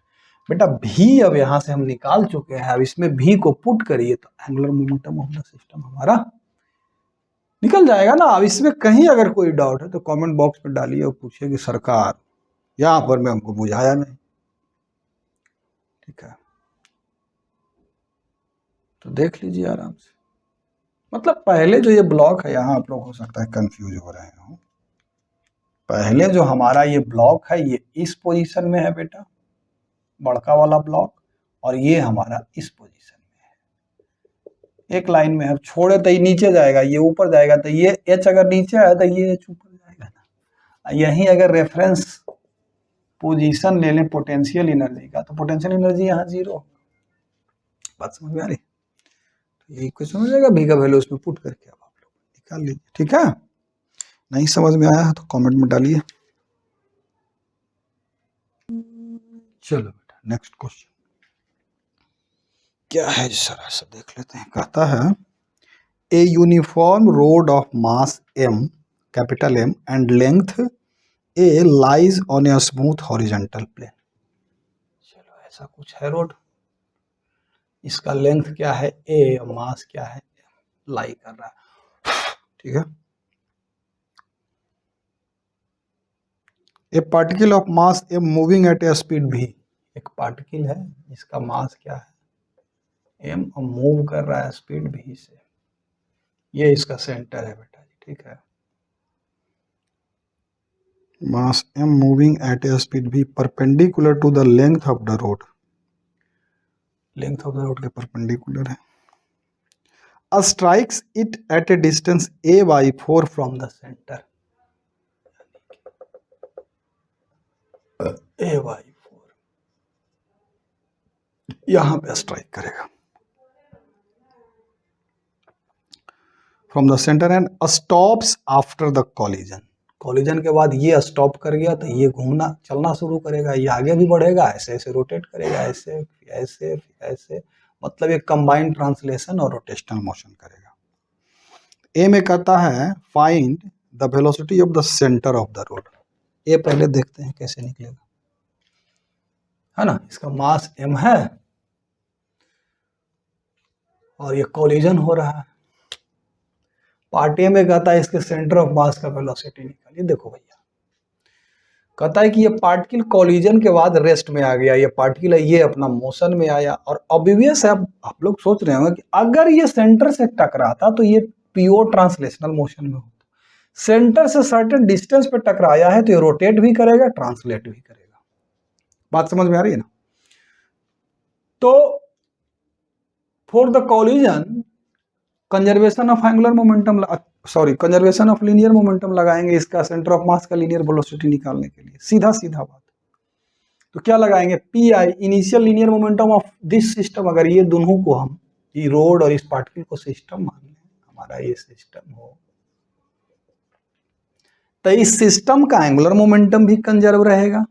बेटा भी अब यहां से हम निकाल चुके हैं, अब इसमें भी को पुट करिए तो angular momentum of the system हमारा निकल जाएगा ना। अब इसमें कहीं अगर कोई डाउट है तो कमेंट बॉक्स में डालिए और पूछिए कि सरकार यहाँ पर मैं हमको बुझाया नहीं, ठीक है। तो देख लीजिए आराम से, मतलब पहले जो ये ब्लॉक है, यहाँ आप लोग हो सकता है कंफ्यूज हो रहे हो, पहले जो हमारा ये ब्लॉक है ये इस पोजीशन में है बेटा, बड़का वाला ब्लॉक, और ये हमारा इस पोजीशन में है, एक लाइन में है, छोड़े तो ये नीचे जाएगा, ये ऊपर जाएगा, तो ये h अगर नीचे आया तो ये h ऊपर जाएगा ना। यही अगर रेफरेंस पोजीशन ले लें पोटेंशियल एनर्जी का, तो पोटेंशियल एनर्जी यहाँ जीरो, बात समझ में आ रही, तो यही क्वेश्चन हो जाएगा, भी का वैल्यू उसमें पुट करके अब आप लोग निकाल लीजिए, ठीक है। नहीं समझ में आया है तो कमेंट में डालिए। चलो बेटा नेक्स्ट क्वेश्चन क्या है जरा सा देख लेते हैं। कहता है a uniform rod of mass m, capital M and length a lies on a smooth horizontal plane. चलो ऐसा कुछ है रोड, इसका लेंथ क्या है a और मास क्या है m, लाई कर रहा है, ठीक है। ए particle of mass m moving at a speed v, एक पार्टिकल है इसका मास क्या है m और मूव कर रहा है स्पीड v से, ये इसका सेंटर है बेटा जी, ठीक है। Mass m moving at a speed v perpendicular to the length of the rod, length of the rod के परपेंडिकुलर है। Strikes it at a distance a/4 from the centre, a/4 यहां पे स्ट्राइक करेगा from the centre and stops after the collision. Collision के बाद ये stop कर गया तो ये घूमना चलना शुरू करेगा, ये आगे भी बढ़ेगा, ऐसे ऐसे रोटेट करेगा, ऐसे ऐसे ऐसे, मतलब ये कंबाइंड ट्रांसलेशन और रोटेशनल मोशन करेगा। ए में कहता है find the velocity of the centre of the road. ये पहले देखते हैं कैसे निकलेगा, है ना। इसका मास m है और ये कॉलिजन हो रहा है। पार्ट ए में कहता है इसके सेंटर ऑफ मास का वेलोसिटी निकालिए। देखो भैया, कहता है कि ये पार्टिकल कॉलिजन के बाद रेस्ट में आ गया, ये पार्टिकल है ये अपना मोशन में आया, और ऑब्वियस है आप लोग सोच रहे होंगे कि अगर ये सेंटर से टकराता तो ये प्योर ट्रांसलेशनल मोशन में होता। सेंटर से सर्टेन डिस्टेंस पे टकराया है तो ये रोटेट भी करेगा, ट्रांसलेट भी करेगा। बात समझ में आ रही है ना। तो for the collision conservation of angular momentum, sorry conservation of linear momentum लगाएंगे इसका सेंटर ऑफ मास का लीनियर वेलोसिटी निकालने के लिए। सीधा सीधा बात। तो क्या लगाएंगे, P I initial linear momentum of this system. अगर ये दोनों को हम, ये रोड और इस पार्टिकल को सिस्टम मान लें, हमारा ये सिस्टम हो, तो इस सिस्टम का एंगुलर मोमेंटम भी कंजर्व रहेगा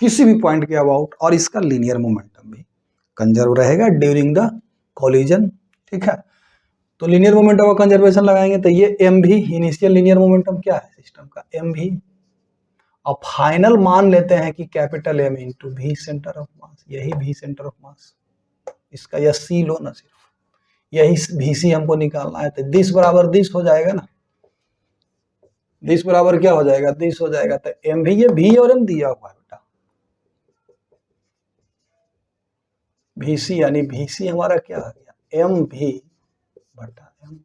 किसी भी पॉइंट के अबाउट, और इसका लीनियर मोमेंटम भी कंजर्व रहेगा ड्यूरिंग द कॉलिजन। ठीक है, तो लीनियर मोमेंटम का कंजर्वेशन लगाएंगे तो ये एम भी, इनिशियल लीनियर मोमेंटम क्या है सिस्टम का, एम भी। अब फाइनल मान लेते हैं कि कैपिटल एम इंटू भी सेंटर ऑफ मास, यही भी सेंटर ऑफ मास, इसका यह सी लो ना, सिर्फ यही भी सी हमको निकालना है। तो दिस बराबर दिस हो जाएगा ना, दिस बराबर क्या हो जाएगा, दिस हो जाएगा। तो एम भी, ये भी और एम दिया हुआ है बेटा, भी सी यानी भी सी हमारा क्या आ गया, एम भी बटा एम।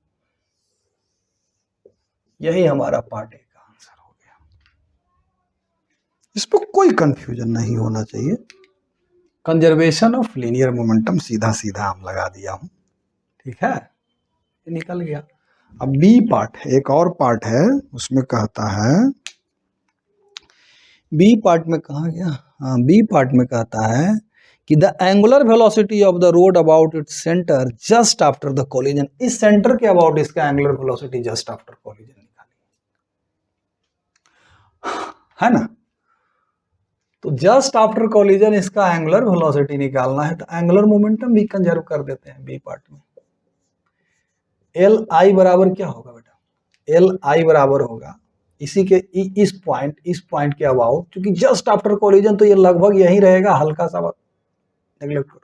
यही हमारा पार्ट ए का आंसर हो गया। इस पर कोई कंफ्यूजन नहीं होना चाहिए। कंजर्वेशन ऑफ लीनियर मोमेंटम सीधा सीधा हम लगा दिया हूं, ठीक है, ये निकल गया। अब बी पार्ट है, एक और पार्ट है, उसमें कहता है, बी पार्ट में कहा गया, हाँ बी पार्ट में कहता है कि the angular velocity of the road about its centre just after the collision. इस सेंटर के अबाउट इसका angular velocity just after collision निकाली, है ना। तो जस्ट आफ्टर कॉलिजन इसका एंगुलर वेलोसिटी निकालना है, तो एंगुलर मोमेंटम भी कंजर्व कर देते हैं बी पार्ट में। एल आई बराबर क्या होगा बेटा, एल आई बराबर होगा इसी के इस पॉइंट के अबाउट, क्योंकि जस्ट आफ्टर कॉलिजन तो ये लगभग यही रहेगा, हल्का सा नेग्लेक्ट करो,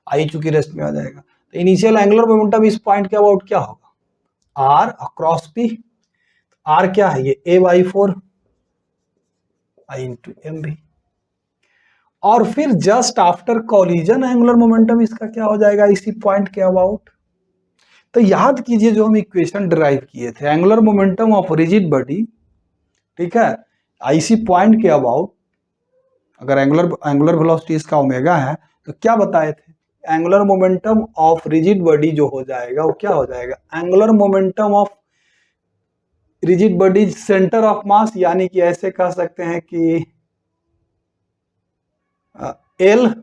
आई चूंकि रेस्ट में आ जाएगा। तो इनिशियल एंगुलर मोमेंटम इस पॉइंट के अबाउट क्या होगा, आर अक्रॉस पी। आर क्या है, ये a/4 आई इंटू एम भी। और फिर just after collision angular momentum इसका क्या हो जाएगा, इसी पॉइंट के अबाउट। तो याद कीजिए जो हम इक्वेशन डिराइव किए थे, angular momentum of rigid body, ठीक है, इसी पॉइंट के अबाउट, अगर एंगुलर वेलोसिटी इसका ओमेगा है तो क्या बताए थे, angular momentum of rigid body जो हो जाएगा वो क्या हो जाएगा, angular momentum of rigid body centre of मास, यानी कि ऐसे कह सकते हैं कि एल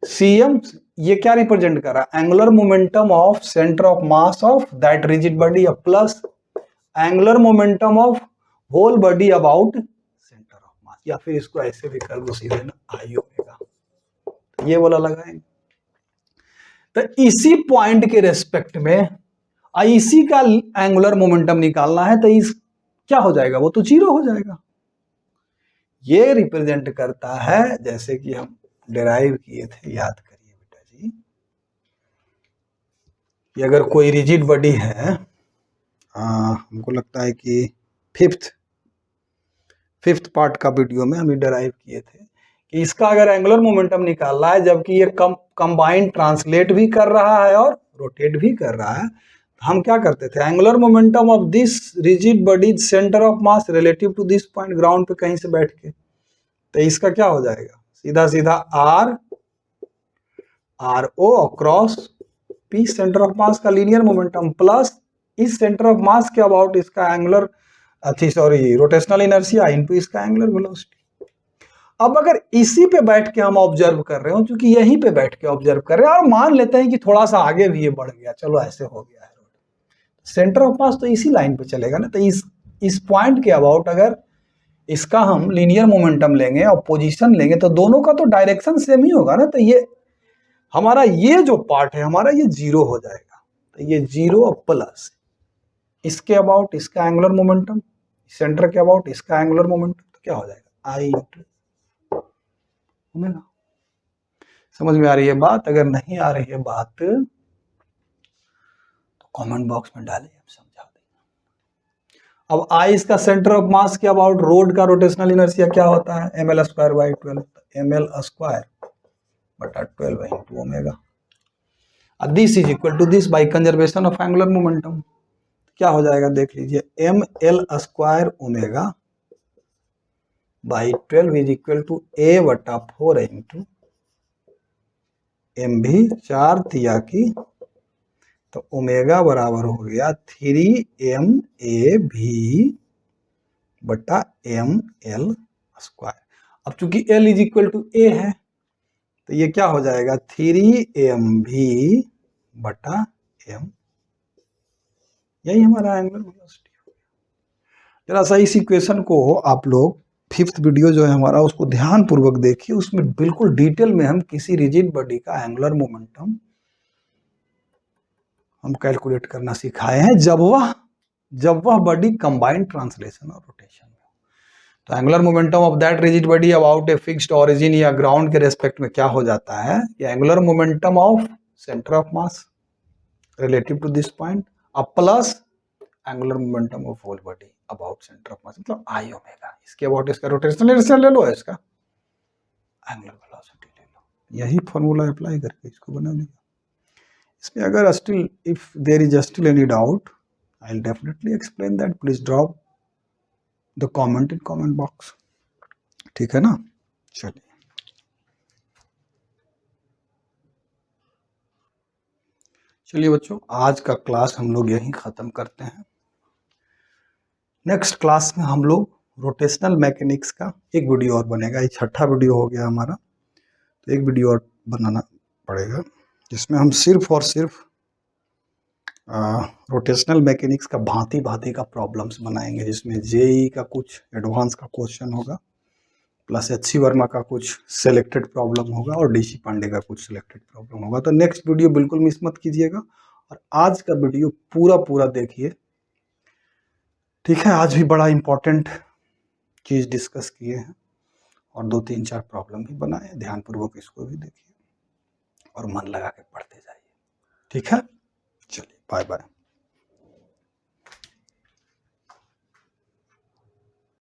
सी एम, ये क्या रिप्रेजेंट कर रहा है, angular momentum of centre of mass of that rigid body plus angular momentum of whole body about centre of mass, या फिर इसको ऐसे भी कर दो सीधे ना, आई ओमेगा, ये वाला लगाएंगे। तो इसी पॉइंट के रेस्पेक्ट में इसी का एंगुलर मोमेंटम निकालना है, तो इस क्या हो जाएगा, वो तो जीरो हो जाएगा। ये रिप्रेजेंट करता है, जैसे कि हम डिराइव किए थे, याद करिए बेटा जी, कि अगर कोई रिजिड बॉडी है, हमको लगता है कि फिफ्थ पार्ट का वीडियो में हम डिराइव किए थे कि इसका अगर एंगुलर मोमेंटम निकालना है, जबकि ये कंबाइंड ट्रांसलेट भी कर रहा है और रोटेट भी कर रहा है, हम क्या करते थे, angular momentum of this rigid body centre of mass relative to this point, ground पे कहीं से बैठ के, तो इसका क्या हो जाएगा, सीधा सीधा R R O across P centre of mass का लीनियर मोमेंटम प्लस इस सेंटर ऑफ मास के अबाउट इसका एंगुलर रोटेशनल इनर्शिया इनटू इसका एंगुलर वेलोसिटी। अब अगर इसी पे बैठ के हम ऑब्जर्व कर रहे हो, क्योंकि यहीं पे बैठ के ऑब्जर्व कर रहे हैं और मान लेते हैं कि थोड़ा सा आगे भी ये बढ़ गया, चलो ऐसे हो गया है, सेंटर ऑफ मास तो इसी लाइन पे चलेगा ना, तो इस पॉइंट के अबाउट अगर इसका हम लीनियर मोमेंटम लेंगे और पोजीशन लेंगे तो दोनों का तो डायरेक्शन सेम ही होगा ना, तो ये हमारा ये जो पार्ट है हमारा ये जीरो हो जाएगा, तो ये जीरो प्लस इसके अबाउट इसका एंगुलर मोमेंटम, सेंटर के अबाउट इसका एंगुलर मोमेंटम, तो क्या हो जाएगा आई इंटू ओमेगा। समझ में आ रही है बात? अगर नहीं आ रही है बात तो कमेंट बॉक्स में डालिए, हम समझा देंगे। अब आई इसका सेंटर ऑफ मास के अबाउट रोड का रोटेशनल इनर्शिया क्या होता है ml square by 12, ml square बटा 12 into omega. This is equal to this by conservation of angular momentum, क्या हो जाएगा देख लीजिए, ml square omega by 12 is equal to a बटा 4 इंटू एम भी 4 तिया की, तो ओमेगा बराबर हो गया 3ma भी बटा ml स्क्वायर। अब चूंकि l is equal to a है तो ये क्या हो जाएगा 3mv बटा m, यही हमारा एंगुलर वेलोसिटी हो गया। जरा सा इस इक्वेशन को आप लोग 5th वीडियो जो है हमारा उसको ध्यान पूर्वक देखिए, उसमें बिल्कुल डिटेल में हम किसी रिजिड बॉडी का एंगुलर मोमेंटम हम कैलकुलेट करना सिखाए हैं जब वह बॉडी कंबाइंड ट्रांसलेशन और रोटेशन में। तो angular momentum of that rigid body about a fixed origin या ग्राउंड के रेस्पेक्ट में क्या हो जाता है, ये angular momentum of centre of mass relative to this point अब plus angular momentum of whole body about centre of mass, मतलब आई ओमेगा, इसके अबाउट इसका रोटेशनल इनर्शिया ले लो, इसका एंगुलर वेलोसिटी ले लो, यही फॉर्मूला अप्लाई करके इसको बना लिया। इसमें अगर still if there is still any doubt I will definitely explain that, please drop the comment in comment box, ठीक है ना। चलिए बच्चों, आज का क्लास हम लोग यहीं ख़त्म करते हैं। नेक्स्ट क्लास में हम लोग रोटेशनल मैकेनिक्स का एक वीडियो और बनेगा, ये 6ठा वीडियो हो गया हमारा, तो एक वीडियो और बनाना पड़ेगा जिसमें हम सिर्फ और सिर्फ रोटेशनल मैकेनिक्स का भांति भांति का प्रॉब्लम्स बनाएंगे, जिसमें जेई का कुछ एडवांस का क्वेश्चन होगा, प्लस HC वर्मा का कुछ सेलेक्टेड प्रॉब्लम होगा और DC पांडे का कुछ सेलेक्टेड प्रॉब्लम होगा। तो नेक्स्ट वीडियो बिल्कुल मिस मत कीजिएगा और आज का वीडियो पूरा देखिए, ठीक है। आज भी बड़ा इंपॉर्टेंट चीज़ डिस्कस किए हैं और 2 3 4 प्रॉब्लम भी बनाए हैं, ध्यानपूर्वक इसको भी देखिए और मन लगा के पढ़ते जाइए, ठीक है। चलिए बाय बाय।